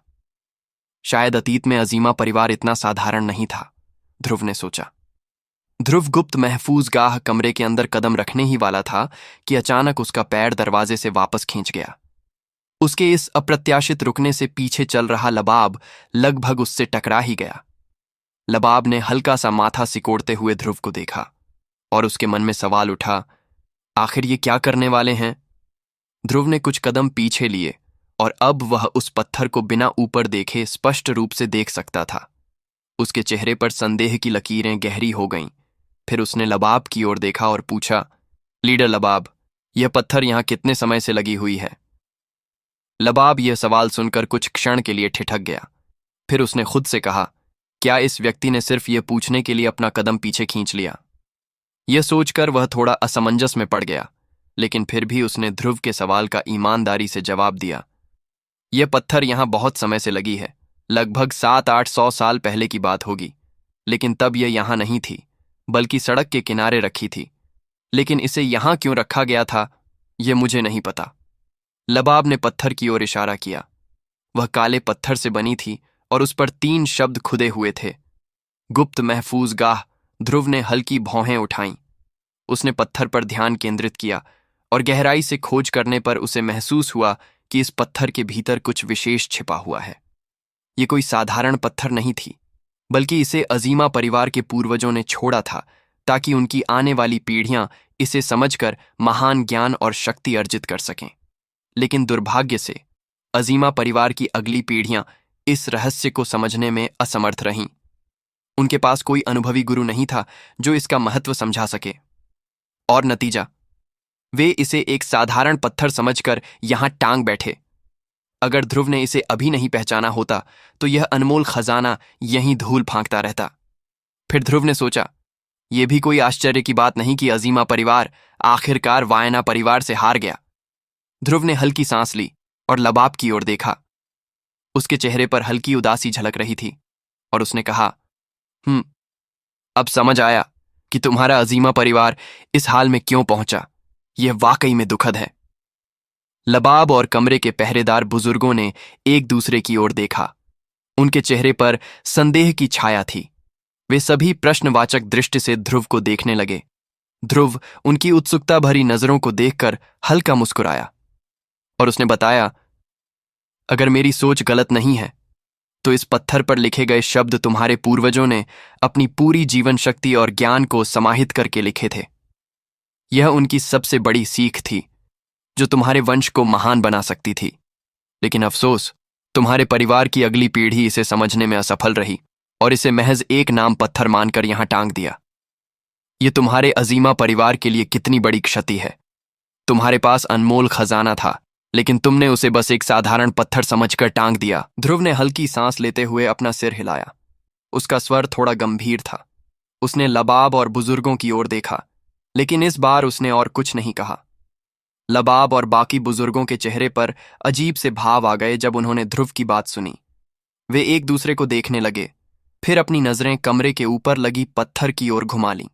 शायद अतीत में अजीमा परिवार इतना साधारण नहीं था, ध्रुव ने सोचा। ध्रुव गुप्त महफूज गाह कमरे के अंदर कदम रखने ही वाला था कि अचानक उसका पैर दरवाजे से वापस खींच गया। उसके इस अप्रत्याशित रुकने से पीछे चल रहा लबाब लगभग उससे टकरा ही गया। लबाब ने हल्का सा माथा सिकोड़ते हुए ध्रुव को देखा, और उसके मन में सवाल उठा, आखिर ये क्या करने वाले हैं? ध्रुव ने कुछ कदम पीछे लिए, और अब वह उस पत्थर को बिना ऊपर देखे स्पष्ट रूप से देख सकता था। उसके चेहरे पर संदेह की लकीरें गहरी हो गईं। फिर उसने लबाब की ओर देखा और पूछा, लीडर लबाब, यह पत्थर यहां कितने समय से लगी हुई है? लबाब यह सवाल सुनकर कुछ क्षण के लिए ठिठक गया। फिर उसने खुद से कहा, क्या इस व्यक्ति ने सिर्फ यह पूछने के लिए अपना कदम पीछे खींच लिया? यह सोचकर वह थोड़ा असमंजस में पड़ गया, लेकिन फिर भी उसने ध्रुव के सवाल का ईमानदारी से जवाब दिया। यह पत्थर यहां बहुत समय से लगी है, लगभग 700-800 साल पहले की बात होगी। लेकिन तब यह यहां नहीं थी, बल्कि सड़क के किनारे रखी थी। लेकिन इसे यहां क्यों रखा गया था, यह मुझे नहीं पता। लबाब ने पत्थर की ओर इशारा किया। वह काले पत्थर से बनी थी और उस पर 3 शब्द खुदे हुए थे, गुप्त महफूज गाह। ध्रुव ने हल्की भौहें उठाईं। उसने पत्थर पर ध्यान केंद्रित किया, और गहराई से खोज करने पर उसे महसूस हुआ कि इस पत्थर के भीतर कुछ विशेष छिपा हुआ है। ये कोई साधारण पत्थर नहीं थी, बल्कि इसे अजीमा परिवार के पूर्वजों ने छोड़ा था, ताकि उनकी आने वाली पीढ़ियां इसे समझकर महान ज्ञान और शक्ति अर्जित कर सकें। लेकिन दुर्भाग्य से अजीमा परिवार की अगली पीढ़ियां इस रहस्य को समझने में असमर्थ रहीं। उनके पास कोई अनुभवी गुरु नहीं था जो इसका महत्व समझा सके, और नतीजा, वे इसे एक साधारण पत्थर समझकर यहां टांग बैठे। अगर ध्रुव ने इसे अभी नहीं पहचाना होता तो यह अनमोल खजाना यहीं धूल फांकता रहता। फिर ध्रुव ने सोचा, यह भी कोई आश्चर्य की बात नहीं कि अजीमा परिवार आखिरकार वायना परिवार से हार गया। ध्रुव ने हल्की सांस ली और लबाब की ओर देखा। उसके चेहरे पर हल्की उदासी झलक रही थी और उसने कहा, अब समझ आया कि तुम्हारा अजीमा परिवार इस हाल में क्यों पहुंचा। यह वाकई में दुखद है। लबाब और कमरे के पहरेदार बुजुर्गों ने एक दूसरे की ओर देखा। उनके चेहरे पर संदेह की छाया थी। वे सभी प्रश्नवाचक दृष्टि से ध्रुव को देखने लगे। ध्रुव उनकी उत्सुकता भरी नजरों को देखकर हल्का मुस्कुराया और उसने बताया, अगर मेरी सोच गलत नहीं है तो इस पत्थर पर लिखे गए शब्द तुम्हारे पूर्वजों ने अपनी पूरी जीवन शक्ति और ज्ञान को समाहित करके लिखे थे। यह उनकी सबसे बड़ी सीख थी जो तुम्हारे वंश को महान बना सकती थी। लेकिन अफसोस, तुम्हारे परिवार की अगली पीढ़ी इसे समझने में असफल रही और इसे महज एक नाम पत्थर मानकर यहां टांग दिया। यह तुम्हारे अजीमा परिवार के लिए कितनी बड़ी क्षति है। तुम्हारे पास अनमोल खजाना था, लेकिन तुमने उसे बस एक साधारण पत्थर समझकर टांग दिया। ध्रुव ने हल्की सांस लेते हुए अपना सिर हिलाया। उसका स्वर थोड़ा गंभीर था। उसने लबाब और बुजुर्गों की ओर देखा, लेकिन इस बार उसने और कुछ नहीं कहा। लबाब और बाकी बुजुर्गों के चेहरे पर अजीब से भाव आ गए जब उन्होंने ध्रुव की बात सुनी। वे एक दूसरे को देखने लगे, फिर अपनी नजरें कमरे के ऊपर लगी पत्थर की ओर घुमा लीं।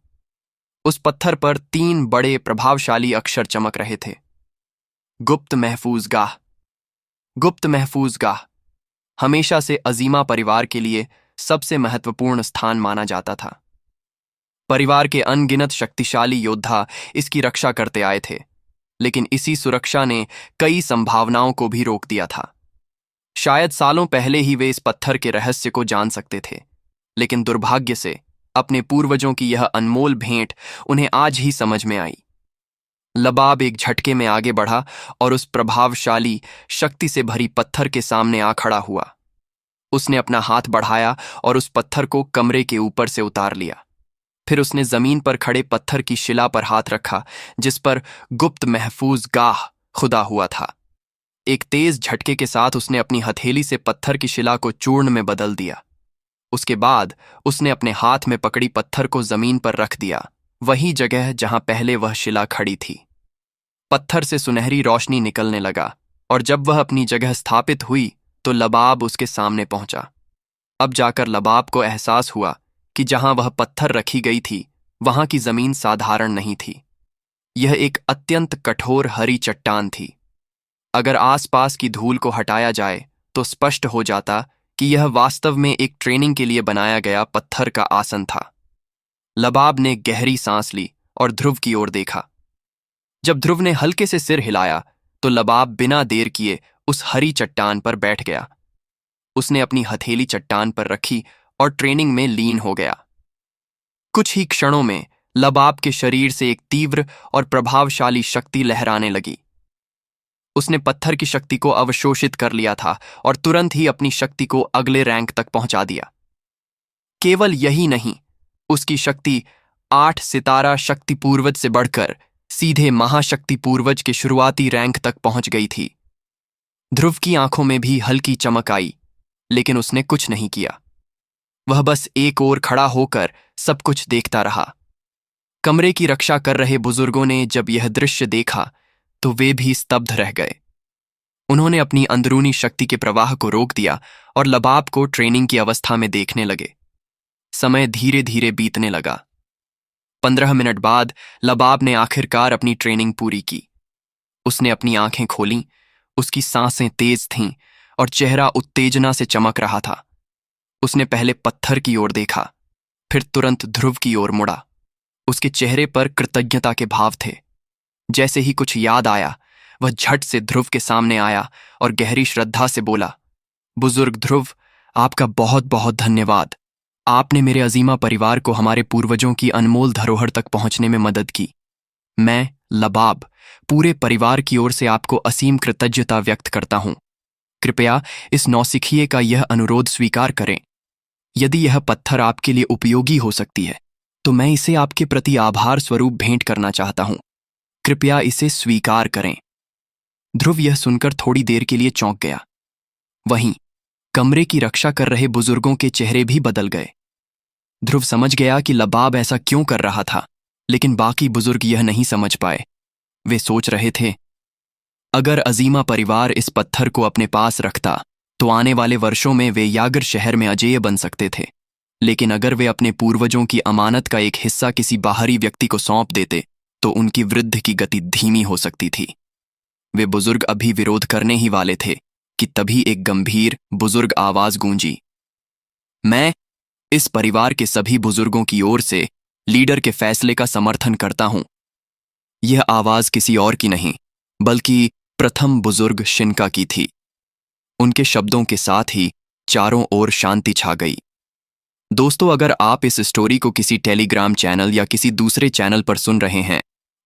उस पत्थर पर 3 बड़े प्रभावशाली अक्षर चमक रहे थे। गुप्त महफूजगाह। गुप्त महफूजगाह हमेशा से अजीमा परिवार के लिए सबसे महत्वपूर्ण स्थान माना जाता था। परिवार के अनगिनत शक्तिशाली योद्धा इसकी रक्षा करते आए थे, लेकिन इसी सुरक्षा ने कई संभावनाओं को भी रोक दिया था। शायद सालों पहले ही वे इस पत्थर के रहस्य को जान सकते थे, लेकिन दुर्भाग्य से अपने पूर्वजों की यह अनमोल भेंट उन्हें आज ही समझ में आई। लबाब एक झटके में आगे बढ़ा और उस प्रभावशाली शक्ति से भरी पत्थर के सामने आ खड़ा हुआ। उसने अपना हाथ बढ़ाया और उस पत्थर को कमरे के ऊपर से उतार लिया। फिर उसने जमीन पर खड़े पत्थर की शिला पर हाथ रखा, जिस पर गुप्त महफूजगाह खुदा हुआ था। एक तेज झटके के साथ उसने अपनी हथेली से पत्थर की शिला को चूर्ण में बदल दिया। उसके बाद उसने अपने हाथ में पकड़ी पत्थर को जमीन पर रख दिया, वही जगह जहां पहले वह शिला खड़ी थी। पत्थर से सुनहरी रोशनी निकलने लगा और जब वह अपनी जगह स्थापित हुई तो लबाब उसके सामने पहुंचा। अब जाकर लबाब को एहसास हुआ कि जहां वह पत्थर रखी गई थी वहां की जमीन साधारण नहीं थी। यह एक अत्यंत कठोर हरी चट्टान थी। अगर आसपास की धूल को हटाया जाए तो स्पष्ट हो जाता कि यह वास्तव में एक ट्रेनिंग के लिए बनाया गया पत्थर का आसन था। लबाब ने गहरी सांस ली और ध्रुव की ओर देखा। जब ध्रुव ने हल्के से सिर हिलाया तो लबाब बिना देर किए उस हरी चट्टान पर बैठ गया। उसने अपनी हथेली चट्टान पर रखी और ट्रेनिंग में लीन हो गया। कुछ ही क्षणों में लबाब के शरीर से एक तीव्र और प्रभावशाली शक्ति लहराने लगी। उसने पत्थर की शक्ति को अवशोषित कर लिया था और तुरंत ही अपनी शक्ति को अगले रैंक तक पहुंचा दिया। केवल यही नहीं, उसकी शक्ति 8 सितारा शक्ति पूर्वज से बढ़कर सीधे महाशक्ति पूर्वज के शुरुआती रैंक तक पहुंच गई थी। ध्रुव की आंखों में भी हल्की चमक आई, लेकिन उसने कुछ नहीं किया। वह बस एक ओर खड़ा होकर सब कुछ देखता रहा। कमरे की रक्षा कर रहे बुजुर्गों ने जब यह दृश्य देखा तो वे भी स्तब्ध रह गए। उन्होंने अपनी अंदरूनी शक्ति के प्रवाह को रोक दिया और लबाब को ट्रेनिंग की अवस्था में देखने लगे। समय धीरे धीरे बीतने लगा। 15 मिनट बाद लबाब ने आखिरकार अपनी ट्रेनिंग पूरी की। उसने अपनी आंखें खोलीं, उसकी सांसें तेज थीं और चेहरा उत्तेजना से चमक रहा था। उसने पहले पत्थर की ओर देखा, फिर तुरंत ध्रुव की ओर मुड़ा। उसके चेहरे पर कृतज्ञता के भाव थे। जैसे ही कुछ याद आया, वह झट से ध्रुव के सामने आया और गहरी श्रद्धा से बोला, बुजुर्ग ध्रुव, आपका बहुत बहुत धन्यवाद। आपने मेरे अजीमा परिवार को हमारे पूर्वजों की अनमोल धरोहर तक पहुंचने में मदद की। मैं लबाब पूरे परिवार की ओर से आपको असीम कृतज्ञता व्यक्त करता हूं। कृपया इस नौसिखिए का यह अनुरोध स्वीकार करें। यदि यह पत्थर आपके लिए उपयोगी हो सकती है तो मैं इसे आपके प्रति आभार स्वरूप भेंट करना चाहता हूं। कृपया इसे स्वीकार करें। ध्रुव यह सुनकर थोड़ी देर के लिए चौंक गया। वहीं कमरे की रक्षा कर रहे बुजुर्गों के चेहरे भी बदल गए। ध्रुव समझ गया कि लबाब ऐसा क्यों कर रहा था, लेकिन बाकी बुजुर्ग यह नहीं समझ पाए। वे सोच रहे थे, अगर अजीमा परिवार इस पत्थर को अपने पास रखता तो आने वाले वर्षों में वे यागर शहर में अजेय बन सकते थे, लेकिन अगर वे अपने पूर्वजों की अमानत का एक हिस्सा किसी बाहरी व्यक्ति को सौंप देते तो उनकी वृद्धि की गति धीमी हो सकती थी। वे बुजुर्ग अभी विरोध करने ही वाले थे कि तभी एक गंभीर बुजुर्ग आवाज गूंजी। मैं इस परिवार के सभी बुजुर्गों की ओर से लीडर के फैसले का समर्थन करता हूं। यह आवाज किसी और की नहीं बल्कि प्रथम बुजुर्ग शिनका की थी। उनके शब्दों के साथ ही चारों ओर शांति छा गई। दोस्तों, अगर आप इस स्टोरी को किसी टेलीग्राम चैनल या किसी दूसरे चैनल पर सुन रहे हैं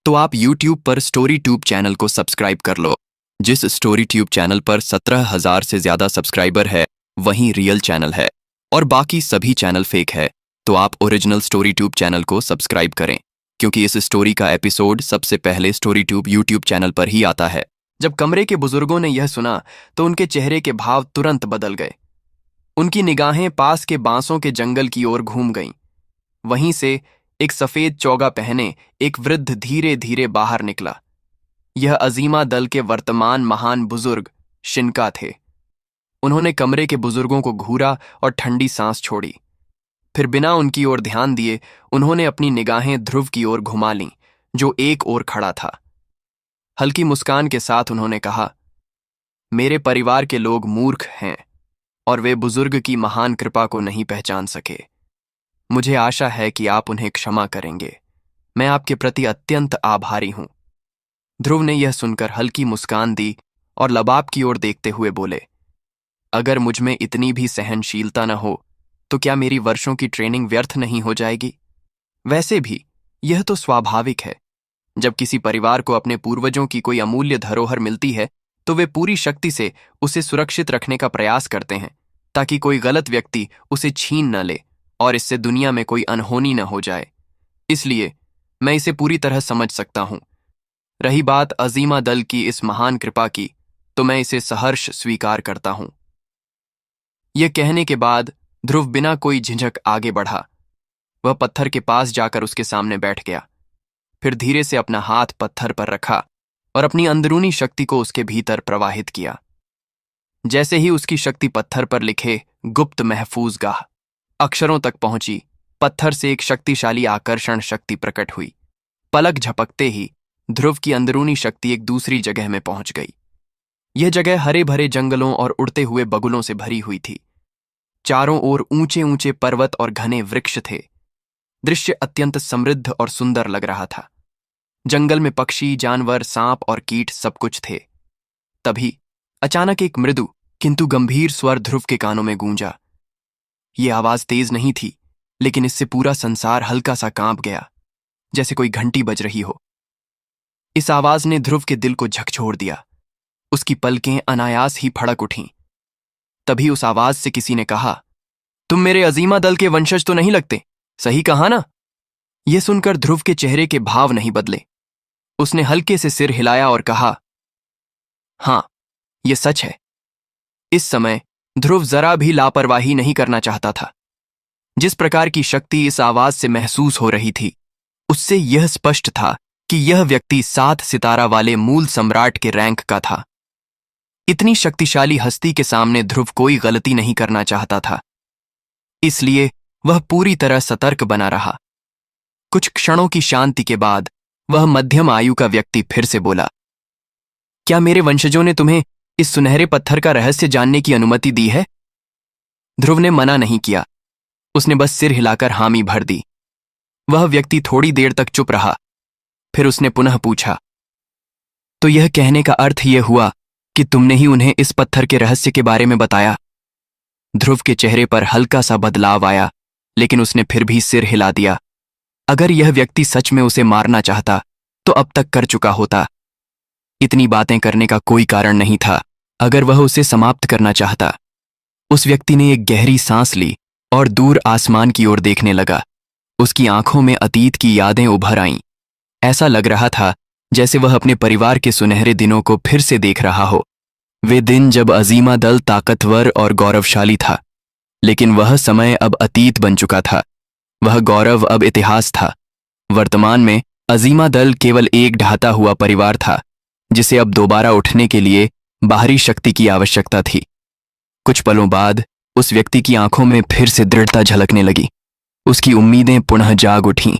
तो आप यूट्यूब पर स्टोरी ट्यूब चैनल को सब्सक्राइब कर लो। जिस स्टोरी ट्यूब चैनल पर 17,000 से ज्यादा सब्सक्राइबर है वहीं रियल चैनल है और बाकी सभी चैनल फेक है, तो आप ओरिजिनल स्टोरी ट्यूब चैनल को सब्सक्राइब करें, क्योंकि इस स्टोरी का एपिसोड सबसे पहले स्टोरी ट्यूब यूट्यूब चैनल पर ही आता है। जब कमरे के बुजुर्गों ने यह सुना तो उनके चेहरे के भाव तुरंत बदल गए। उनकी निगाहें पास के बांसों के जंगल की ओर घूम गईं। वहीं से एक सफेद चौगा पहने एक वृद्ध धीरे धीरे बाहर निकला। यह अजीमा दल के वर्तमान महान बुजुर्ग शिनका थे। उन्होंने कमरे के बुजुर्गों को घूरा और ठंडी सांस छोड़ी। फिर बिना उनकी ओर ध्यान दिए उन्होंने अपनी निगाहें ध्रुव की ओर घुमा लीं, जो एक ओर खड़ा था। हल्की मुस्कान के साथ उन्होंने कहा, मेरे परिवार के लोग मूर्ख हैं और वे बुजुर्ग की महान कृपा को नहीं पहचान सके। मुझे आशा है कि आप उन्हें क्षमा करेंगे। मैं आपके प्रति अत्यंत आभारी हूं। ध्रुव ने यह सुनकर हल्की मुस्कान दी और लबाब की ओर देखते हुए बोले, अगर मुझ में इतनी भी सहनशीलता न हो तो क्या मेरी वर्षों की ट्रेनिंग व्यर्थ नहीं हो जाएगी? वैसे भी यह तो स्वाभाविक है। जब किसी परिवार को अपने पूर्वजों की कोई अमूल्य धरोहर मिलती है तो वे पूरी शक्ति से उसे सुरक्षित रखने का प्रयास करते हैं, ताकि कोई गलत व्यक्ति उसे छीन न ले और इससे दुनिया में कोई अनहोनी न हो जाए। इसलिए मैं इसे पूरी तरह समझ सकता हूं। रही बात अजीमा दल की इस महान कृपा की, तो मैं इसे सहर्ष स्वीकार करता हूं। यह कहने के बाद ध्रुव बिना कोई झिझक आगे बढ़ा। वह पत्थर के पास जाकर उसके सामने बैठ गया, फिर धीरे से अपना हाथ पत्थर पर रखा और अपनी अंदरूनी शक्ति को उसके भीतर प्रवाहित किया। जैसे ही उसकी शक्ति पत्थर पर लिखे गुप्त महफूज गाह अक्षरों तक पहुंची, पत्थर से एक शक्तिशाली आकर्षण शक्ति प्रकट हुई। पलक झपकते ही ध्रुव की अंदरूनी शक्ति एक दूसरी जगह में पहुंच गई। यह जगह हरे भरे जंगलों और उड़ते हुए बगुलों से भरी हुई थी। चारों ओर ऊंचे ऊंचे पर्वत और घने वृक्ष थे। दृश्य अत्यंत समृद्ध और सुंदर लग रहा था। जंगल में पक्षी, जानवर, सांप और कीट सब कुछ थे। तभी अचानक एक मृदु किंतु गंभीर स्वर ध्रुव के कानों में गूंजा। यह आवाज तेज नहीं थी, लेकिन इससे पूरा संसार हल्का सा कांप गया, जैसे कोई घंटी बज रही हो। इस आवाज ने ध्रुव के दिल को झकझोर दिया। उसकी पलकें अनायास ही फड़क उठीं। तभी उस आवाज से किसी ने कहा, तुम मेरे अजीमा दल के वंशज तो नहीं लगते, सही कहा ना? यह सुनकर ध्रुव के चेहरे के भाव नहीं बदले। उसने हल्के से सिर हिलाया और कहा, हां, यह सच है। इस समय ध्रुव जरा भी लापरवाही नहीं करना चाहता था। जिस प्रकार की शक्ति इस आवाज से महसूस हो रही थी, उससे यह स्पष्ट था कि यह व्यक्ति 7 सितारा वाले मूल सम्राट के रैंक का था। इतनी शक्तिशाली हस्ती के सामने ध्रुव कोई गलती नहीं करना चाहता था, इसलिए वह पूरी तरह सतर्क बना रहा। कुछ क्षणों की शांति के बाद वह मध्यम आयु का व्यक्ति फिर से बोला, क्या मेरे वंशजों ने तुम्हें इस सुनहरे पत्थर का रहस्य जानने की अनुमति दी है? ध्रुव ने मना नहीं किया। उसने बस सिर हिलाकर हामी भर दी। वह व्यक्ति थोड़ी देर तक चुप रहा, फिर उसने पुनः पूछा, तो यह कहने का अर्थ यह हुआ कि तुमने ही उन्हें इस पत्थर के रहस्य के बारे में बताया? ध्रुव के चेहरे पर हल्का सा बदलाव आया, लेकिन उसने फिर भी सिर हिला दिया। अगर यह व्यक्ति सच में उसे मारना चाहता तो अब तक कर चुका होता। इतनी बातें करने का कोई कारण नहीं था अगर वह उसे समाप्त करना चाहता। उस व्यक्ति ने एक गहरी सांस ली और दूर आसमान की ओर देखने लगा। उसकी आंखों में अतीत की यादें उभर आईं। ऐसा लग रहा था जैसे वह अपने परिवार के सुनहरे दिनों को फिर से देख रहा हो। वे दिन जब अजीमा दल ताकतवर और गौरवशाली था, लेकिन वह समय अब अतीत बन चुका था। वह गौरव अब इतिहास था। वर्तमान में अजीमा दल केवल एक ढहता हुआ परिवार था, जिसे अब दोबारा उठने के लिए बाहरी शक्ति की आवश्यकता थी। कुछ पलों बाद उस व्यक्ति की आंखों में फिर से दृढ़ता झलकने लगी। उसकी उम्मीदें पुनः जाग उठीं।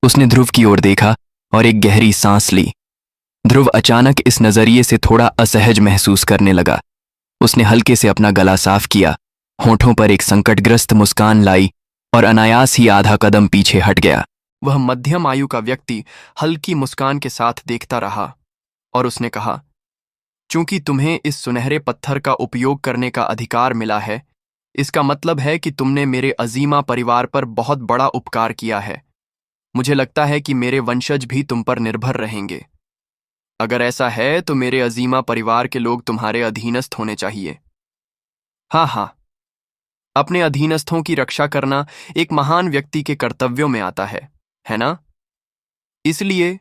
उसने ध्रुव की ओर देखा और एक गहरी सांस ली। ध्रुव अचानक इस नजरिए से थोड़ा असहज महसूस करने लगा। उसने हल्के से अपना गला साफ किया, होठों पर एक संकटग्रस्त मुस्कान लाई और अनायास ही आधा कदम पीछे हट गया। वह मध्यम आयु का व्यक्ति हल्की मुस्कान के साथ देखता रहा और उसने कहा, चूंकि तुम्हें इस सुनहरे पत्थर का उपयोग करने का अधिकार मिला है, इसका मतलब है कि तुमने मेरे अजीमा परिवार पर बहुत बड़ा उपकार किया है। मुझे लगता है कि मेरे वंशज भी तुम पर निर्भर रहेंगे। अगर ऐसा है तो मेरे अजीमा परिवार के लोग तुम्हारे अधीनस्थ होने चाहिए। हाँ, अपने अधीनस्थों की रक्षा करना एक महान व्यक्ति के कर्तव्यों में आता है ना? इसलिए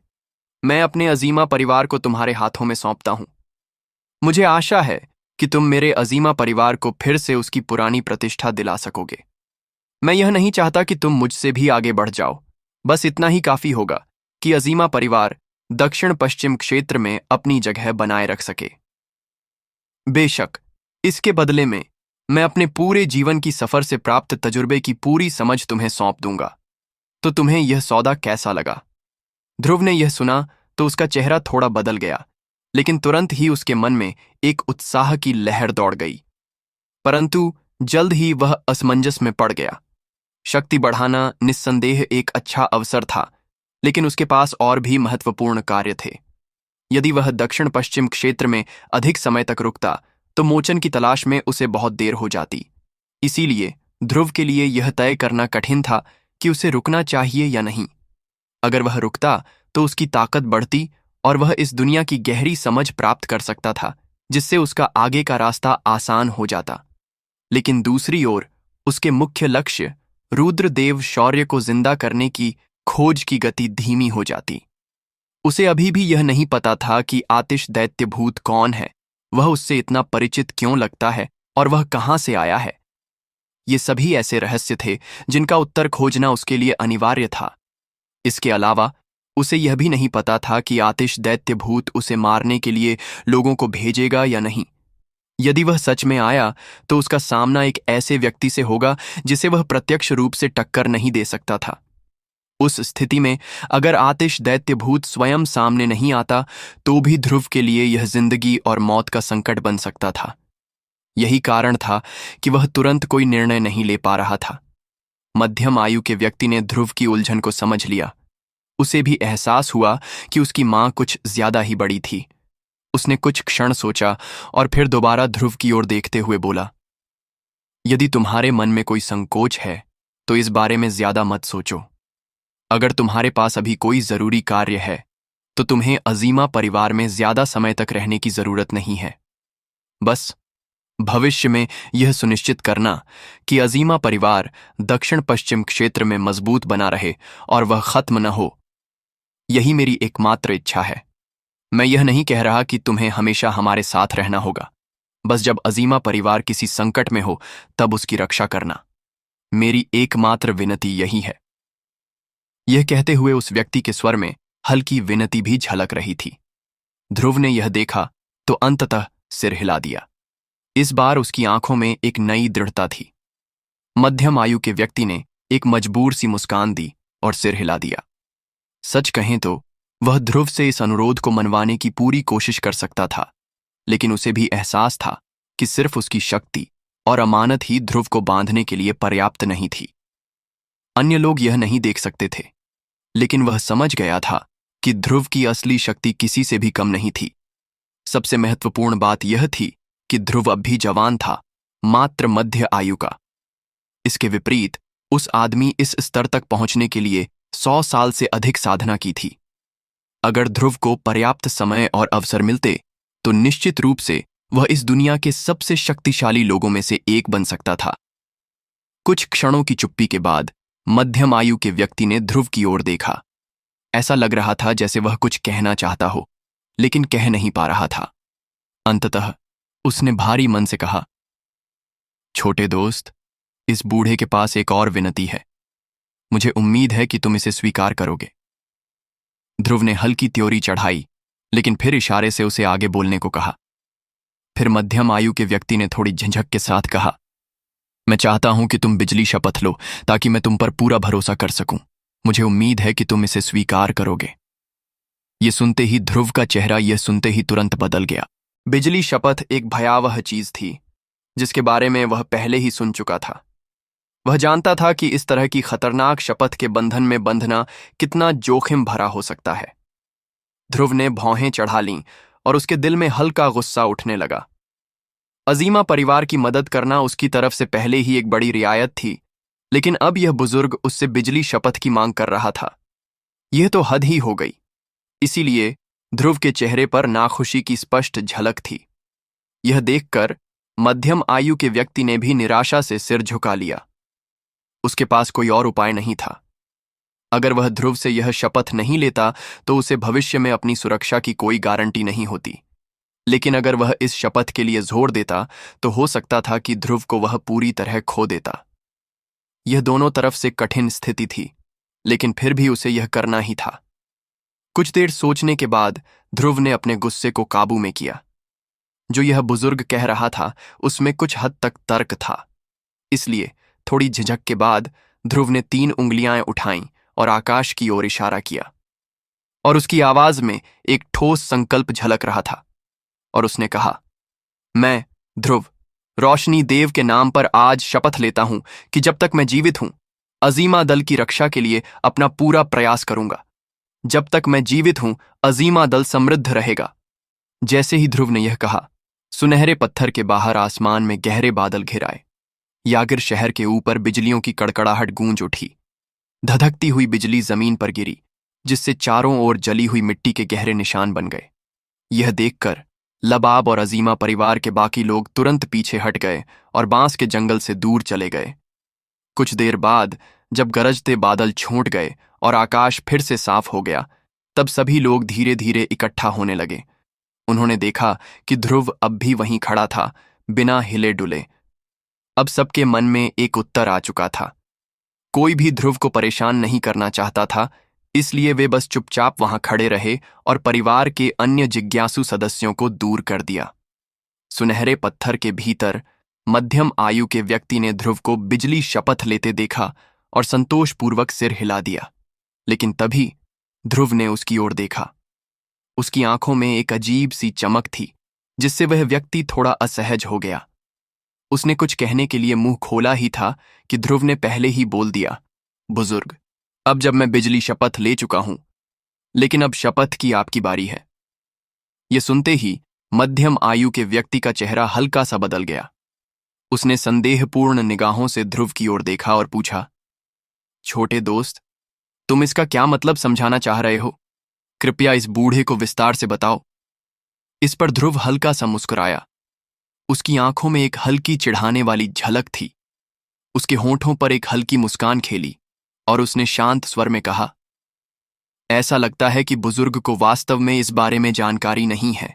मैं अपने अजीमा परिवार को तुम्हारे हाथों में सौंपता हूं। मुझे आशा है कि तुम मेरे अजीमा परिवार को फिर से उसकी पुरानी प्रतिष्ठा दिला सकोगे। मैं यह नहीं चाहता कि तुम मुझसे भी आगे बढ़ जाओ। बस इतना ही काफी होगा कि अजीमा परिवार दक्षिण पश्चिम क्षेत्र में अपनी जगह बनाए रख सके। बेशक, इसके बदले में मैं अपने पूरे जीवन की सफर से प्राप्त तजुर्बे की पूरी समझ तुम्हें सौंप दूंगा। तो तुम्हें यह सौदा कैसा लगा? ध्रुव ने यह सुना तो उसका चेहरा थोड़ा बदल गया, लेकिन तुरंत ही उसके मन में एक उत्साह की लहर दौड़ गई। परंतु जल्द ही वह असमंजस में पड़ गया। शक्ति बढ़ाना निस्संदेह एक अच्छा अवसर था, लेकिन उसके पास और भी महत्वपूर्ण कार्य थे। यदि वह दक्षिण पश्चिम क्षेत्र में अधिक समय तक रुकता तो मोचन की तलाश में उसे बहुत देर हो जाती। इसीलिए ध्रुव के लिए यह तय करना कठिन था कि उसे रुकना चाहिए या नहीं। अगर वह रुकता तो उसकी ताकत बढ़ती और वह इस दुनिया की गहरी समझ प्राप्त कर सकता था, जिससे उसका आगे का रास्ता आसान हो जाता। लेकिन दूसरी ओर उसके मुख्य लक्ष्य रुद्रदेव शौर्य को जिंदा करने की खोज की गति धीमी हो जाती। उसे अभी भी यह नहीं पता था कि आतिश दैत्यभूत कौन है, वह उससे इतना परिचित क्यों लगता है और वह कहां से आया है। ये सभी ऐसे रहस्य थे जिनका उत्तर खोजना उसके लिए अनिवार्य था। इसके अलावा उसे यह भी नहीं पता था कि आतिश दैत्यभूत उसे मारने के लिए लोगों को भेजेगा या नहीं। यदि वह सच में आया तो उसका सामना एक ऐसे व्यक्ति से होगा जिसे वह प्रत्यक्ष रूप से टक्कर नहीं दे सकता था। उस स्थिति में अगर आतिश दैत्यभूत स्वयं सामने नहीं आता तो भी ध्रुव के लिए यह जिंदगी और मौत का संकट बन सकता था। यही कारण था कि वह तुरंत कोई निर्णय नहीं ले पा रहा था। मध्यम आयु के व्यक्ति ने ध्रुव की उलझन को समझ लिया। उसे भी एहसास हुआ कि उसकी मां कुछ ज्यादा ही बड़ी थी। उसने कुछ क्षण सोचा और फिर दोबारा ध्रुव की ओर देखते हुए बोला, यदि तुम्हारे मन में कोई संकोच है तो इस बारे में ज्यादा मत सोचो। अगर तुम्हारे पास अभी कोई जरूरी कार्य है तो तुम्हें अजीमा परिवार में ज्यादा समय तक रहने की जरूरत नहीं है। बस भविष्य में यह सुनिश्चित करना कि अजीमा परिवार दक्षिण पश्चिम क्षेत्र में मजबूत बना रहे और वह खत्म न हो, यही मेरी एकमात्र इच्छा है। मैं यह नहीं कह रहा कि तुम्हें हमेशा हमारे साथ रहना होगा। बस जब अजीमा परिवार किसी संकट में हो तब उसकी रक्षा करना। मेरी एकमात्र विनती यही है। यह कहते हुए उस व्यक्ति के स्वर में हल्की विनती भी झलक रही थी। ध्रुव ने यह देखा तो अंततः सिर हिला दिया। इस बार उसकी आंखों में एक नई दृढ़ता थी। मध्यम आयु के व्यक्ति ने एक मजबूर सी मुस्कान दी और सिर हिला दिया। सच कहें तो वह ध्रुव से इस अनुरोध को मनवाने की पूरी कोशिश कर सकता था, लेकिन उसे भी एहसास था कि सिर्फ उसकी शक्ति और अमानत ही ध्रुव को बांधने के लिए पर्याप्त नहीं थी। अन्य लोग यह नहीं देख सकते थे, लेकिन वह समझ गया था कि ध्रुव की असली शक्ति किसी से भी कम नहीं थी। सबसे महत्वपूर्ण बात यह थी कि ध्रुव अब भी जवान था, मात्र मध्य आयु का। इसके विपरीत उस आदमी इस स्तर तक पहुंचने के लिए 100 साल से अधिक साधना की थी। अगर ध्रुव को पर्याप्त समय और अवसर मिलते तो निश्चित रूप से वह इस दुनिया के सबसे शक्तिशाली लोगों में से एक बन सकता था। कुछ क्षणों की चुप्पी के बाद मध्यम आयु के व्यक्ति ने ध्रुव की ओर देखा। ऐसा लग रहा था जैसे वह कुछ कहना चाहता हो, लेकिन कह नहीं पा रहा था। अंततः उसने भारी मन से कहा, छोटे दोस्त, इस बूढ़े के पास एक और विनती है। मुझे उम्मीद है कि तुम इसे स्वीकार करोगे। ध्रुव ने हल्की त्योरी चढ़ाई, लेकिन फिर इशारे से उसे आगे बोलने को कहा। फिर मध्यम आयु के व्यक्ति ने थोड़ी झिझक के साथ कहा, मैं चाहता हूं कि तुम बिजली शपथ लो ताकि मैं तुम पर पूरा भरोसा कर सकूं। मुझे उम्मीद है कि तुम इसे स्वीकार करोगे। यह सुनते ही ध्रुव का चेहरा यह सुनते ही तुरंत बदल गया। बिजली शपथ एक भयावह चीज थी जिसके बारे में वह पहले ही सुन चुका था। वह जानता था कि इस तरह की खतरनाक शपथ के बंधन में बंधना कितना जोखिम भरा हो सकता है। ध्रुव ने भौहें चढ़ा लीं और उसके दिल में हल्का गुस्सा उठने लगा। अजीमा परिवार की मदद करना उसकी तरफ से पहले ही एक बड़ी रियायत थी, लेकिन अब यह बुजुर्ग उससे बिजली शपथ की मांग कर रहा था। यह तो हद ही हो गई। इसीलिए ध्रुव के चेहरे पर नाखुशी की स्पष्ट झलक थी। यह देखकर मध्यम आयु के व्यक्ति ने भी निराशा से सिर झुका लिया। उसके पास कोई और उपाय नहीं था। अगर वह ध्रुव से यह शपथ नहीं लेता तो उसे भविष्य में अपनी सुरक्षा की कोई गारंटी नहीं होती। लेकिन अगर वह इस शपथ के लिए जोर देता तो हो सकता था कि ध्रुव को वह पूरी तरह खो देता। यह दोनों तरफ से कठिन स्थिति थी, लेकिन फिर भी उसे यह करना ही था। कुछ देर सोचने के बाद ध्रुव ने अपने गुस्से को काबू में किया। जो यह बुजुर्ग कह रहा था उसमें कुछ हद तक तर्क था। इसलिए थोड़ी झिझक के बाद ध्रुव ने 3 उंगलियां उठाईं और आकाश की ओर इशारा किया, और उसकी आवाज में एक ठोस संकल्प झलक रहा था। और उसने कहा, मैं ध्रुव रोशनी देव के नाम पर आज शपथ लेता हूं कि जब तक मैं जीवित हूं अजीमा दल की रक्षा के लिए अपना पूरा प्रयास करूंगा। जब तक मैं जीवित हूं अजीमा दल समृद्ध रहेगा। जैसे ही ध्रुव ने यह कहा, सुनहरे पत्थर के बाहर आसमान में गहरे बादल घिर आए। यागिर शहर के ऊपर बिजलियों की कड़कड़ाहट गूंज उठी। धधकती हुई बिजली जमीन पर गिरी, जिससे चारों ओर जली हुई मिट्टी के गहरे निशान बन गए। यह देखकर लबाब और अजीमा परिवार के बाकी लोग तुरंत पीछे हट गए और बांस के जंगल से दूर चले गए। कुछ देर बाद जब गरजते बादल छूट गए और आकाश फिर से साफ हो गया, तब सभी लोग धीरे धीरे इकट्ठा होने लगे। उन्होंने देखा कि ध्रुव अब भी वहीं खड़ा था, बिना हिले डुले। अब सबके मन में एक उत्तर आ चुका था। कोई भी ध्रुव को परेशान नहीं करना चाहता था, इसलिए वे बस चुपचाप वहां खड़े रहे और परिवार के अन्य जिज्ञासु सदस्यों को दूर कर दिया। सुनहरे पत्थर के भीतर मध्यम आयु के व्यक्ति ने ध्रुव को बिजली शपथ लेते देखा और संतोषपूर्वक सिर हिला दिया। लेकिन तभी ध्रुव ने उसकी ओर देखा। उसकी आंखों में एक अजीब सी चमक थी, जिससे वह व्यक्ति थोड़ा असहज हो गया। उसने कुछ कहने के लिए मुंह खोला ही था कि ध्रुव ने पहले ही बोल दिया, बुजुर्ग, अब जब मैं बिजली शपथ ले चुका हूं, लेकिन अब शपथ की आपकी बारी है। यह सुनते ही मध्यम आयु के व्यक्ति का चेहरा हल्का सा बदल गया। उसने संदेहपूर्ण निगाहों से ध्रुव की ओर देखा और पूछा, छोटे दोस्त, तुम इसका क्या मतलब समझाना चाह रहे हो? कृपया इस बूढ़े को विस्तार से बताओ। इस पर ध्रुव हल्का सा मुस्कुराया। उसकी आंखों में एक हल्की चिढ़ाने वाली झलक थी। उसके होंठों पर एक हल्की मुस्कान खेली और उसने शांत स्वर में कहा, ऐसा लगता है कि बुजुर्ग को वास्तव में इस बारे में जानकारी नहीं है।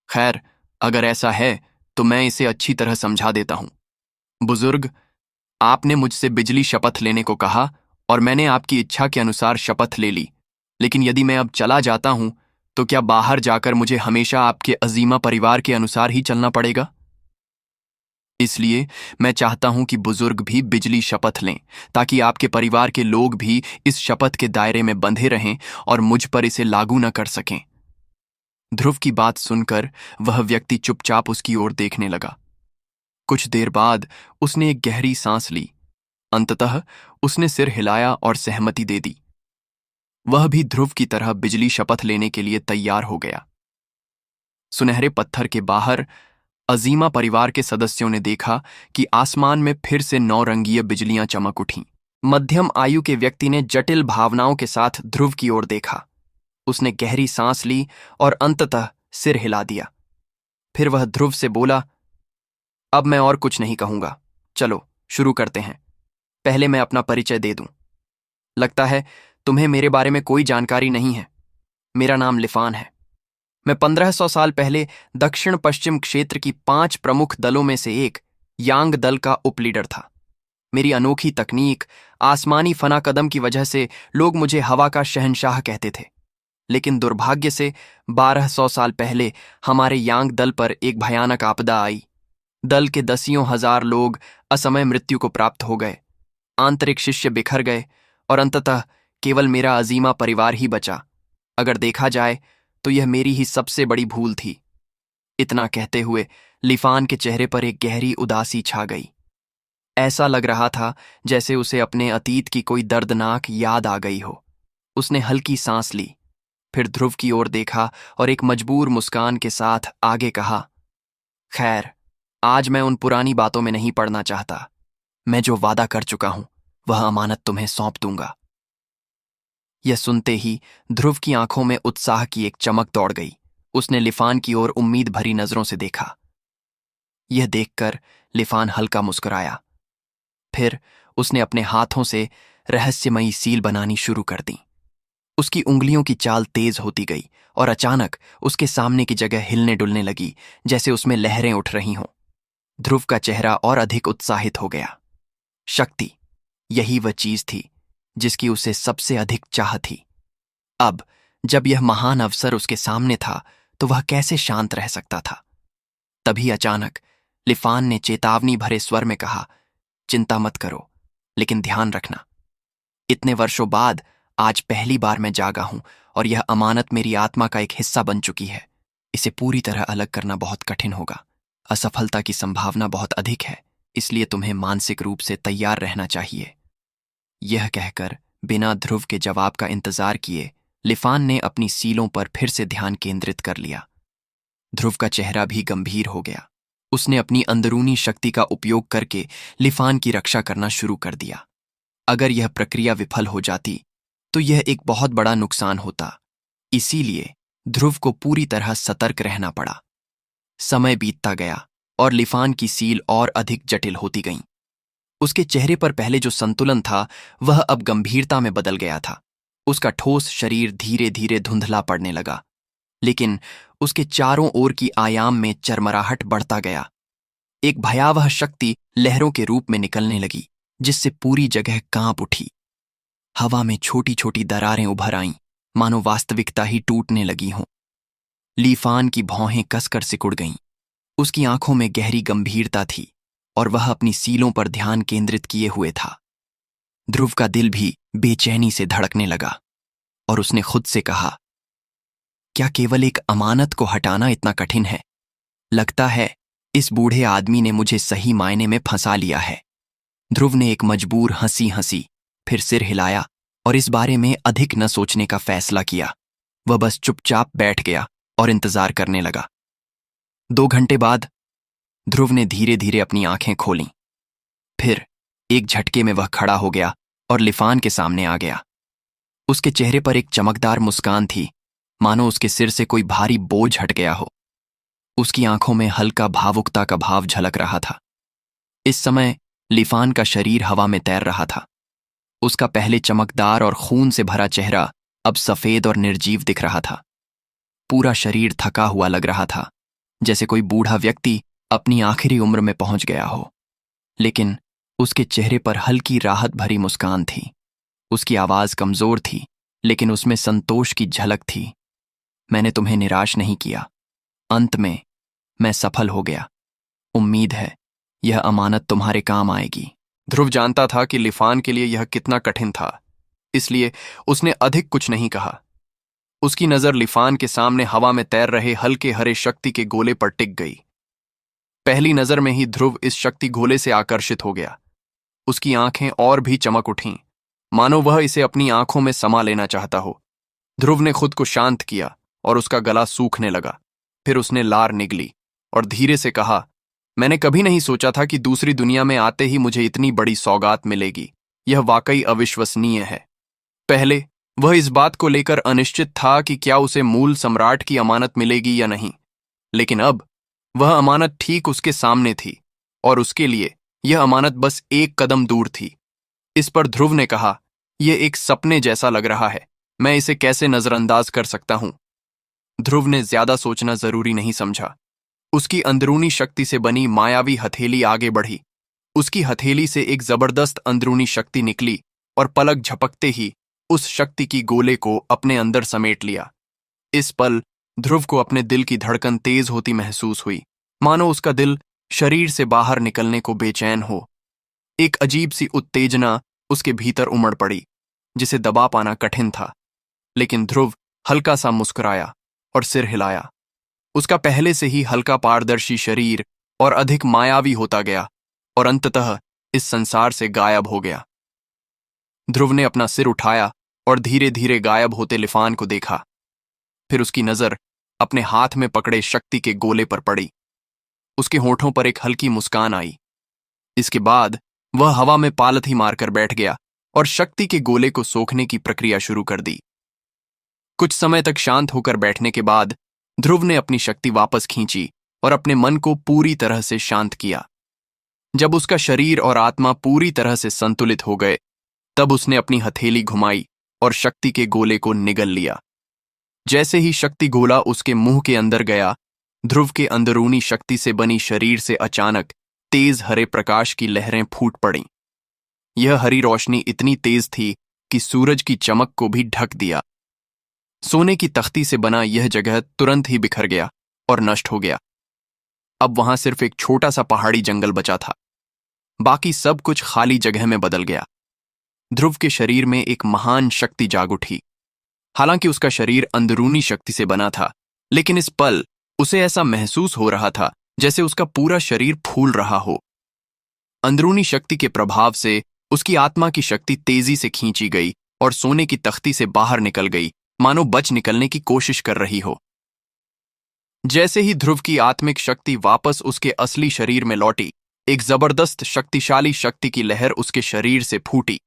खैर, अगर ऐसा है तो मैं इसे अच्छी तरह समझा देता हूं। बुजुर्ग, आपने मुझसे बिजली शपथ लेने को कहा और मैंने आपकी इच्छा के अनुसार शपथ ले ली। लेकिन यदि मैं अब चला जाता हूं तो क्या बाहर जाकर मुझे हमेशा आपके अजीमा परिवार के अनुसार ही चलना पड़ेगा? इसलिए मैं चाहता हूं कि बुजुर्ग भी बिजली शपथ लें, ताकि आपके परिवार के लोग भी इस शपथ के दायरे में बंधे रहें और मुझ पर इसे लागू न कर सकें। ध्रुव की बात सुनकर वह व्यक्ति चुपचाप उसकी ओर देखने लगा। कुछ देर बाद उसने एक गहरी सांस ली। अंततः उसने सिर हिलाया और सहमति दे दी। वह भी ध्रुव की तरह बिजली शपथ लेने के लिए तैयार हो गया। सुनहरे पत्थर के बाहर अजीमा परिवार के सदस्यों ने देखा कि आसमान में फिर से 9 रंगीय बिजलियां चमक उठीं। मध्यम आयु के व्यक्ति ने जटिल भावनाओं के साथ ध्रुव की ओर देखा। उसने गहरी सांस ली और अंततः सिर हिला दिया। फिर वह ध्रुव से बोला, अब मैं और कुछ नहीं कहूंगा, चलो शुरू करते हैं। पहले मैं अपना परिचय दे दूं। लगता है तुम्हें मेरे बारे में कोई जानकारी नहीं है। मेरा नाम लिफान है। मैं 1500 साल पहले दक्षिण पश्चिम क्षेत्र की 5 प्रमुख दलों में से एक यांग दल का उपलीडर था। मेरी अनोखी तकनीक, आसमानी फना कदम की वजह से लोग मुझे हवा का शहंशाह कहते थे। लेकिन दुर्भाग्य से 1200 साल पहले हमारे यांग दल पर एक भयानक आपदा आई। दल के दसियों हजार लोग असमय मृत्यु को प्राप्त हो गए, आंतरिक शिष्य बिखर गए और अंततः केवल मेरा अजीमा परिवार ही बचा। अगर देखा जाए तो यह मेरी ही सबसे बड़ी भूल थी। इतना कहते हुए लिफान के चेहरे पर एक गहरी उदासी छा गई। ऐसा लग रहा था जैसे उसे अपने अतीत की कोई दर्दनाक याद आ गई हो। उसने हल्की सांस ली, फिर ध्रुव की ओर देखा और एक मजबूर मुस्कान के साथ आगे कहा, खैर, आज मैं उन पुरानी बातों में नहीं पड़ना चाहता। मैं जो वादा कर चुका हूं वह अमानत तुम्हें सौंप दूंगा। यह सुनते ही ध्रुव की आंखों में उत्साह की एक चमक दौड़ गई। उसने लिफान की ओर उम्मीद भरी नजरों से देखा। यह देखकर लिफान हल्का मुस्कुराया। फिर उसने अपने हाथों से रहस्यमयी सील बनानी शुरू कर दी। उसकी उंगलियों की चाल तेज होती गई और अचानक उसके सामने की जगह हिलने डुलने लगी, जैसे उसमें लहरें उठ रही हों। ध्रुव का चेहरा और अधिक उत्साहित हो गया। शक्ति, यही वह चीज थी जिसकी उसे सबसे अधिक चाह थी। अब जब यह महान अवसर उसके सामने था तो वह कैसे शांत रह सकता था। तभी अचानक लिफान ने चेतावनी भरे स्वर में कहा, चिंता मत करो, लेकिन ध्यान रखना, इतने वर्षों बाद आज पहली बार मैं जागा हूं और यह अमानत मेरी आत्मा का एक हिस्सा बन चुकी है। इसे पूरी तरह अलग करना बहुत कठिन होगा। असफलता की संभावना बहुत अधिक है, इसलिए तुम्हें मानसिक रूप से तैयार रहना चाहिए। यह कहकर बिना ध्रुव के जवाब का इंतजार किए लिफान ने अपनी सीलों पर फिर से ध्यान केंद्रित कर लिया। ध्रुव का चेहरा भी गंभीर हो गया। उसने अपनी अंदरूनी शक्ति का उपयोग करके लिफान की रक्षा करना शुरू कर दिया। अगर यह प्रक्रिया विफल हो जाती तो यह एक बहुत बड़ा नुकसान होता। इसीलिए ध्रुव को पूरी तरह सतर्क रहना पड़ा। समय बीतता गया और लिफान की सील और अधिक जटिल होती गईं। उसके चेहरे पर पहले जो संतुलन था वह अब गंभीरता में बदल गया था। उसका ठोस शरीर धीरे धीरे धुंधला पड़ने लगा, लेकिन उसके चारों ओर की आयाम में चरमराहट बढ़ता गया। एक भयावह शक्ति लहरों के रूप में निकलने लगी, जिससे पूरी जगह कांप उठी। हवा में छोटी छोटी दरारें उभर आईं, मानो वास्तविकता ही टूटने लगी हों। लिफान की भौहें कसकर सिकुड़ गईं। उसकी आंखों में गहरी गंभीरता थी और वह अपनी सीलों पर ध्यान केंद्रित किए हुए था। ध्रुव का दिल भी बेचैनी से धड़कने लगा और उसने खुद से कहा, क्या केवल एक अमानत को हटाना इतना कठिन है? लगता है इस बूढ़े आदमी ने मुझे सही मायने में फंसा लिया है। ध्रुव ने एक मजबूर हंसी हंसी, फिर सिर हिलाया और इस बारे में अधिक न सोचने का फैसला किया। वह बस चुपचाप बैठ गया और इंतजार करने लगा। 2 घंटे बाद ध्रुव ने धीरे धीरे अपनी आंखें खोलीं। फिर एक झटके में वह खड़ा हो गया और लिफान के सामने आ गया। उसके चेहरे पर एक चमकदार मुस्कान थी, मानो उसके सिर से कोई भारी बोझ हट गया हो। उसकी आंखों में हल्का भावुकता का भाव झलक रहा था। इस समय लिफान का शरीर हवा में तैर रहा था। उसका पहले चमकदार और खून से भरा चेहरा अब सफेद और निर्जीव दिख रहा था। पूरा शरीर थका हुआ लग रहा था, जैसे कोई बूढ़ा व्यक्ति अपनी आखिरी उम्र में पहुंच गया हो। लेकिन उसके चेहरे पर हल्की राहत भरी मुस्कान थी। उसकी आवाज कमजोर थी, लेकिन उसमें संतोष की झलक थी। मैंने तुम्हें निराश नहीं किया। अंत में मैं सफल हो गया। उम्मीद है यह अमानत तुम्हारे काम आएगी। ध्रुव जानता था कि लिफान के लिए यह कितना कठिन था, इसलिए उसने अधिक कुछ नहीं कहा। उसकी नजर लिफान के सामने हवा में तैर रहे हल्के हरे शक्ति के गोले पर टिक गई। पहली नजर में ही ध्रुव इस शक्ति गोले से आकर्षित हो गया। उसकी आंखें और भी चमक उठीं, मानो वह इसे अपनी आंखों में समा लेना चाहता हो। ध्रुव ने खुद को शांत किया और उसका गला सूखने लगा। फिर उसने लार निगली और धीरे से कहा, मैंने कभी नहीं सोचा था कि दूसरी दुनिया में आते ही मुझे इतनी बड़ी सौगात मिलेगी। यह वाकई अविश्वसनीय है। पहले वह इस बात को लेकर अनिश्चित था कि क्या उसे मूल सम्राट की अमानत मिलेगी या नहीं, लेकिन अब वह अमानत ठीक उसके सामने थी और उसके लिए यह अमानत बस एक कदम दूर थी। इस पर ध्रुव ने कहा, यह एक सपने जैसा लग रहा है। मैं इसे कैसे नजरअंदाज कर सकता हूं? ध्रुव ने ज्यादा सोचना जरूरी नहीं समझा। उसकी अंदरूनी शक्ति से बनी मायावी हथेली आगे बढ़ी। उसकी हथेली से एक जबरदस्त अंदरूनी शक्ति निकली और पलक झपकते ही उस शक्ति की गोले को अपने अंदर समेट लिया। इस पल ध्रुव को अपने दिल की धड़कन तेज होती महसूस हुई, मानो उसका दिल शरीर से बाहर निकलने को बेचैन हो। एक अजीब सी उत्तेजना उसके भीतर उमड़ पड़ी, जिसे दबा पाना कठिन था। लेकिन ध्रुव हल्का सा मुस्कुराया और सिर हिलाया। उसका पहले से ही हल्का पारदर्शी शरीर और अधिक मायावी होता गया और अंततः इस संसार से गायब हो गया। ध्रुव ने अपना सिर उठाया और धीरे धीरे गायब होते लिफान को देखा। फिर उसकी नजर अपने हाथ में पकड़े शक्ति के गोले पर पड़ी। उसके होठों पर एक हल्की मुस्कान आई। इसके बाद वह हवा में पालथी मारकर बैठ गया और शक्ति के गोले को सोखने की प्रक्रिया शुरू कर दी। कुछ समय तक शांत होकर बैठने के बाद ध्रुव ने अपनी शक्ति वापस खींची और अपने मन को पूरी तरह से शांत किया। जब उसका शरीर और आत्मा पूरी तरह से संतुलित हो गए, तब उसने अपनी हथेली घुमाई और शक्ति के गोले को निगल लिया। जैसे ही शक्ति गोला उसके मुंह के अंदर गया, ध्रुव के अंदरूनी शक्ति से बनी शरीर से अचानक तेज हरे प्रकाश की लहरें फूट पड़ीं। यह हरी रोशनी इतनी तेज थी कि सूरज की चमक को भी ढक दिया। सोने की तख्ती से बना यह जगह तुरंत ही बिखर गया और नष्ट हो गया। अब वहां सिर्फ एक छोटा सा पहाड़ी जंगल बचा था। बाकी सब कुछ खाली जगह में बदल गया। ध्रुव के शरीर में एक महान शक्ति जाग उठी। हालांकि उसका शरीर अंदरूनी शक्ति से बना था, लेकिन इस पल उसे ऐसा महसूस हो रहा था जैसे उसका पूरा शरीर फूल रहा हो। अंदरूनी शक्ति के प्रभाव से उसकी आत्मा की शक्ति तेजी से खींची गई और सोने की तख्ती से बाहर निकल गई, मानो बच निकलने की कोशिश कर रही हो। जैसे ही ध्रुव की आत्मिक शक्ति वापस उसके असली शरीर में लौटी, एक जबरदस्त शक्तिशाली शक्ति की लहर उसके शरीर से फूटी।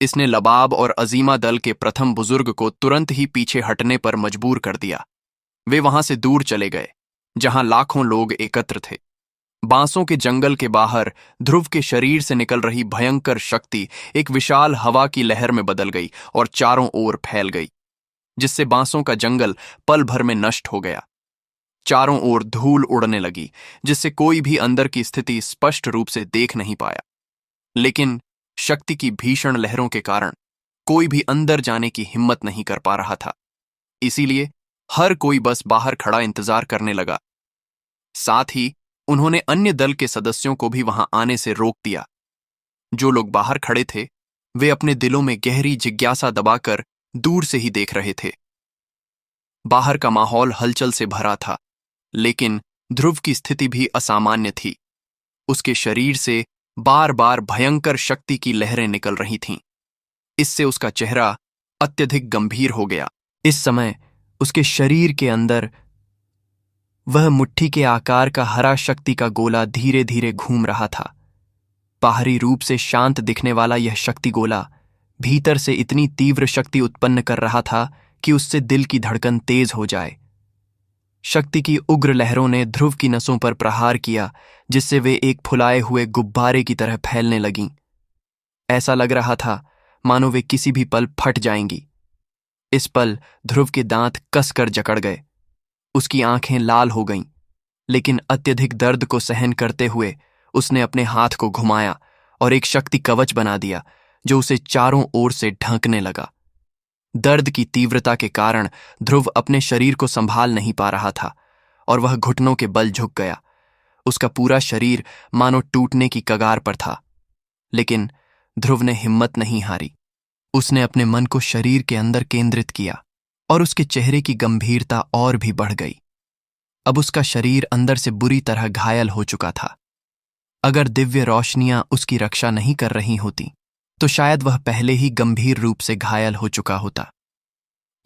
इसने लबाब और अजीमा दल के प्रथम बुजुर्ग को तुरंत ही पीछे हटने पर मजबूर कर दिया। वे वहां से दूर चले गए, जहां लाखों लोग एकत्र थे। बांसों के जंगल के बाहर ध्रुव के शरीर से निकल रही भयंकर शक्ति एक विशाल हवा की लहर में बदल गई और चारों ओर फैल गई, जिससे बांसों का जंगल पल भर में नष्ट हो गया। चारों ओर धूल उड़ने लगी, जिससे कोई भी अंदर की स्थिति स्पष्ट रूप से देख नहीं पाया। लेकिन शक्ति की भीषण लहरों के कारण कोई भी अंदर जाने की हिम्मत नहीं कर पा रहा था। इसीलिए हर कोई बस बाहर खड़ा इंतजार करने लगा। साथ ही उन्होंने अन्य दल के सदस्यों को भी वहां आने से रोक दिया। जो लोग बाहर खड़े थे, वे अपने दिलों में गहरी जिज्ञासा दबाकर दूर से ही देख रहे थे। बाहर का माहौल हलचल से भरा था, लेकिन ध्रुव की स्थिति भी असामान्य थी। उसके शरीर से बार बार भयंकर शक्ति की लहरें निकल रही थीं। इससे उसका चेहरा अत्यधिक गंभीर हो गया। इस समय उसके शरीर के अंदर वह मुट्ठी के आकार का हरा शक्ति का गोला धीरे धीरे घूम रहा था। बाहरी रूप से शांत दिखने वाला यह शक्ति गोला भीतर से इतनी तीव्र शक्ति उत्पन्न कर रहा था कि उससे दिल की धड़कन तेज हो जाए। शक्ति की उग्र लहरों ने ध्रुव की नसों पर प्रहार किया, जिससे वे एक फुलाए हुए गुब्बारे की तरह फैलने लगीं। ऐसा लग रहा था मानो वे किसी भी पल फट जाएंगी। इस पल ध्रुव के दांत कसकर जकड़ गए। उसकी आंखें लाल हो गईं, लेकिन अत्यधिक दर्द को सहन करते हुए उसने अपने हाथ को घुमाया और एक शक्ति कवच बना दिया, जो उसे चारों ओर से ढंकने लगा। दर्द की तीव्रता के कारण ध्रुव अपने शरीर को संभाल नहीं पा रहा था और वह घुटनों के बल झुक गया। उसका पूरा शरीर मानो टूटने की कगार पर था, लेकिन ध्रुव ने हिम्मत नहीं हारी। उसने अपने मन को शरीर के अंदर केंद्रित किया और उसके चेहरे की गंभीरता और भी बढ़ गई। अब उसका शरीर अंदर से बुरी तरह घायल हो चुका था। अगर दिव्य रोशनियां उसकी रक्षा नहीं कर रही होती, तो शायद वह पहले ही गंभीर रूप से घायल हो चुका होता।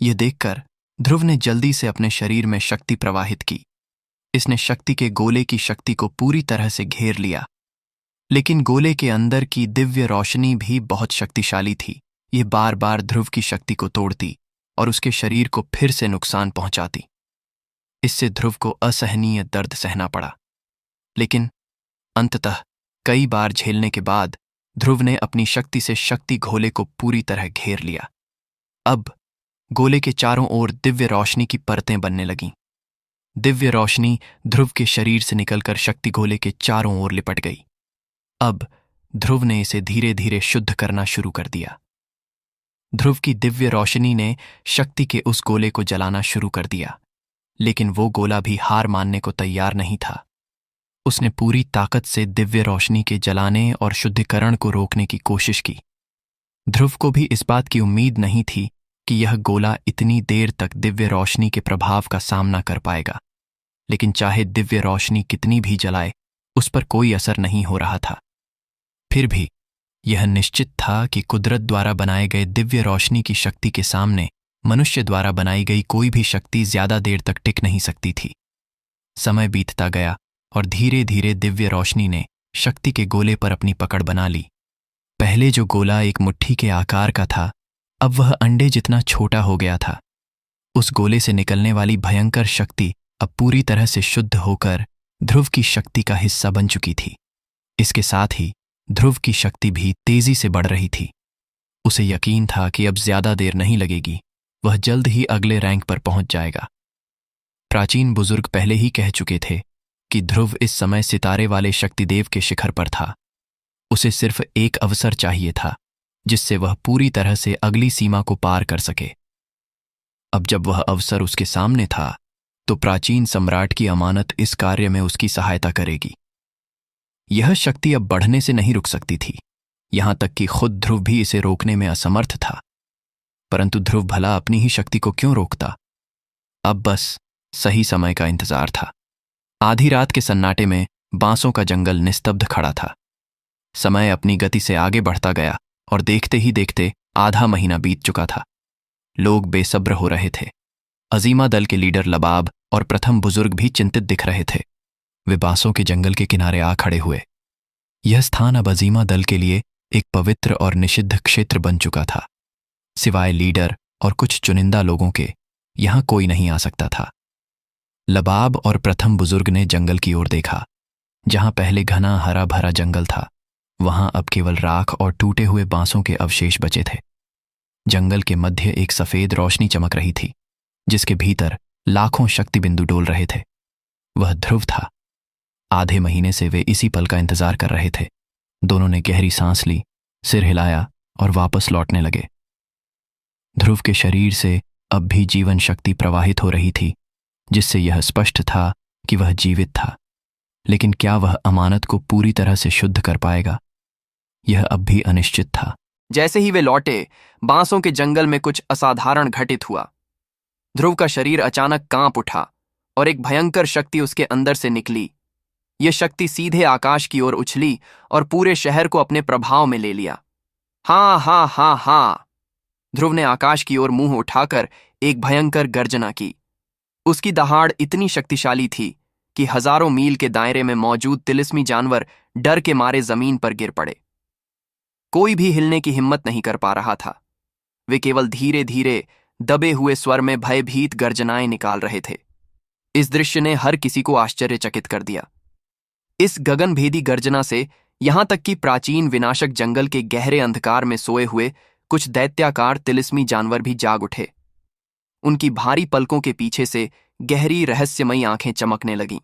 यह देखकर ध्रुव ने जल्दी से अपने शरीर में शक्ति प्रवाहित की। इसने शक्ति के गोले की शक्ति को पूरी तरह से घेर लिया, लेकिन गोले के अंदर की दिव्य रोशनी भी बहुत शक्तिशाली थी। ये बार बार ध्रुव की शक्ति को तोड़ती और उसके शरीर को फिर से नुकसान पहुंचाती। इससे ध्रुव को असहनीय दर्द सहना पड़ा, लेकिन अंततः कई बार झेलने के बाद ध्रुव ने अपनी शक्ति से शक्ति घोले को पूरी तरह घेर लिया। अब गोले के चारों ओर दिव्य रोशनी की परतें बनने लगीं। दिव्य रोशनी ध्रुव के शरीर से निकलकर शक्ति गोले के चारों ओर लिपट गई। अब ध्रुव ने इसे धीरे धीरे शुद्ध करना शुरू कर दिया। ध्रुव की दिव्य रोशनी ने शक्ति के उस गोले को जलाना शुरू कर दिया, लेकिन वो गोला भी हार मानने को तैयार नहीं था। उसने पूरी ताकत से दिव्य रोशनी के जलाने और शुद्धिकरण को रोकने की कोशिश की। ध्रुव को भी इस बात की उम्मीद नहीं थी कि यह गोला इतनी देर तक दिव्य रोशनी के प्रभाव का सामना कर पाएगा, लेकिन चाहे दिव्य रोशनी कितनी भी जलाए, उस पर कोई असर नहीं हो रहा था। फिर भी यह निश्चित था कि कुदरत द्वारा बनाए गए दिव्य रोशनी की शक्ति के सामने मनुष्य द्वारा बनाई गई कोई भी शक्ति ज्यादा देर तक टिक नहीं सकती थी। समय बीतता गया और धीरे धीरे दिव्य रोशनी ने शक्ति के गोले पर अपनी पकड़ बना ली। पहले जो गोला एक मुट्ठी के आकार का था, अब वह अंडे जितना छोटा हो गया था। उस गोले से निकलने वाली भयंकर शक्ति अब पूरी तरह से शुद्ध होकर ध्रुव की शक्ति का हिस्सा बन चुकी थी। इसके साथ ही ध्रुव की शक्ति भी तेजी से बढ़ रही थी। उसे यकीन था कि अब ज्यादा देर नहीं लगेगी, वह जल्द ही अगले रैंक पर पहुंच जाएगा। प्राचीन बुजुर्ग पहले ही कह चुके थे कि ध्रुव इस समय सितारे वाले शक्तिदेव के शिखर पर था। उसे सिर्फ एक अवसर चाहिए था जिससे वह पूरी तरह से अगली सीमा को पार कर सके। अब जब वह अवसर उसके सामने था, तो प्राचीन सम्राट की अमानत इस कार्य में उसकी सहायता करेगी। यह शक्ति अब बढ़ने से नहीं रुक सकती थी, यहां तक कि खुद ध्रुव भी इसे रोकने में असमर्थ था। परंतु ध्रुव भला अपनी ही शक्ति को क्यों रोकता? अब बस सही समय का इंतजार था। आधी रात के सन्नाटे में बांसों का जंगल निस्तब्ध खड़ा था। समय अपनी गति से आगे बढ़ता गया और देखते ही देखते आधा महीना बीत चुका था। लोग बेसब्र हो रहे थे। अजीमा दल के लीडर लबाब और प्रथम बुजुर्ग भी चिंतित दिख रहे थे। वे बांसों के जंगल के किनारे आ खड़े हुए। यह स्थान अब अजीमा दल के लिए एक पवित्र और निषिद्ध क्षेत्र बन चुका था। सिवाय लीडर और कुछ चुनिंदा लोगों के यहां कोई नहीं आ सकता था। लबाब और प्रथम बुजुर्ग ने जंगल की ओर देखा। जहां पहले घना हरा भरा जंगल था, वहां अब केवल राख और टूटे हुए बांसों के अवशेष बचे थे। जंगल के मध्य एक सफेद रोशनी चमक रही थी, जिसके भीतर लाखों शक्ति बिंदु डोल रहे थे। वह ध्रुव था। आधे महीने से वे इसी पल का इंतजार कर रहे थे। दोनों ने गहरी सांस ली, सिर हिलाया और वापस लौटने लगे। ध्रुव के शरीर से अब भी जीवन शक्ति प्रवाहित हो रही थी, जिससे यह स्पष्ट था कि वह जीवित था। लेकिन क्या वह अमानत को पूरी तरह से शुद्ध कर पाएगा? यह अब भी अनिश्चित था। जैसे ही वे लौटे, बांसों के जंगल में कुछ असाधारण घटित हुआ। ध्रुव का शरीर अचानक कांप उठा और एक भयंकर शक्ति उसके अंदर से निकली। यह शक्ति सीधे आकाश की ओर उछली और पूरे शहर को अपने प्रभाव में ले लिया। हाँ हाँ हाँ हाँ, ध्रुव ने आकाश की ओर मुंह उठाकर एक भयंकर गर्जना की। उसकी दहाड़ इतनी शक्तिशाली थी कि हजारों मील के दायरे में मौजूद तिलिस्मी जानवर डर के मारे जमीन पर गिर पड़े। कोई भी हिलने की हिम्मत नहीं कर पा रहा था। वे केवल धीरे धीरे दबे हुए स्वर में भयभीत गर्जनाएं निकाल रहे थे। इस दृश्य ने हर किसी को आश्चर्यचकित कर दिया। इस गगनभेदी गर्जना से यहां तक कि प्राचीन विनाशक जंगल के गहरे अंधकार में सोए हुए कुछ दैत्याकार तिलिस्मी जानवर भी जाग उठे। उनकी भारी पलकों के पीछे से गहरी रहस्यमयी आंखें चमकने लगीं।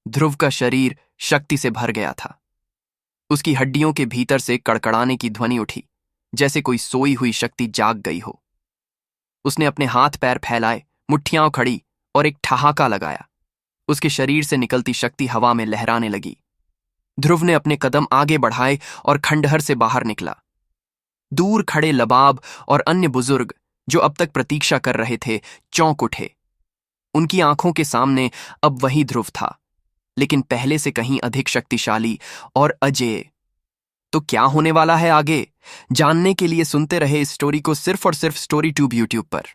ध्रुव का शरीर शक्ति से भर गया था। उसकी हड्डियों के भीतर से कड़कड़ाने की ध्वनि उठी, जैसे कोई सोई हुई शक्ति जाग गई हो। उसने अपने हाथ पैर फैलाए, मुट्ठियां खड़ी और एक ठहाका लगाया। उसके शरीर से निकलती शक्ति हवा में लहराने लगी। ध्रुव ने अपने कदम आगे बढ़ाए और खंडहर से बाहर निकला। दूर खड़े लबाब और अन्य बुजुर्ग जो अब तक प्रतीक्षा कर रहे थे, चौंक उठे। उनकी आंखों के सामने अब वही ध्रुव था, लेकिन पहले से कहीं अधिक शक्तिशाली और अजेय। तो क्या होने वाला है आगे, जानने के लिए सुनते रहे इस स्टोरी को सिर्फ और सिर्फ स्टोरी ट्यूब यूट्यूब पर।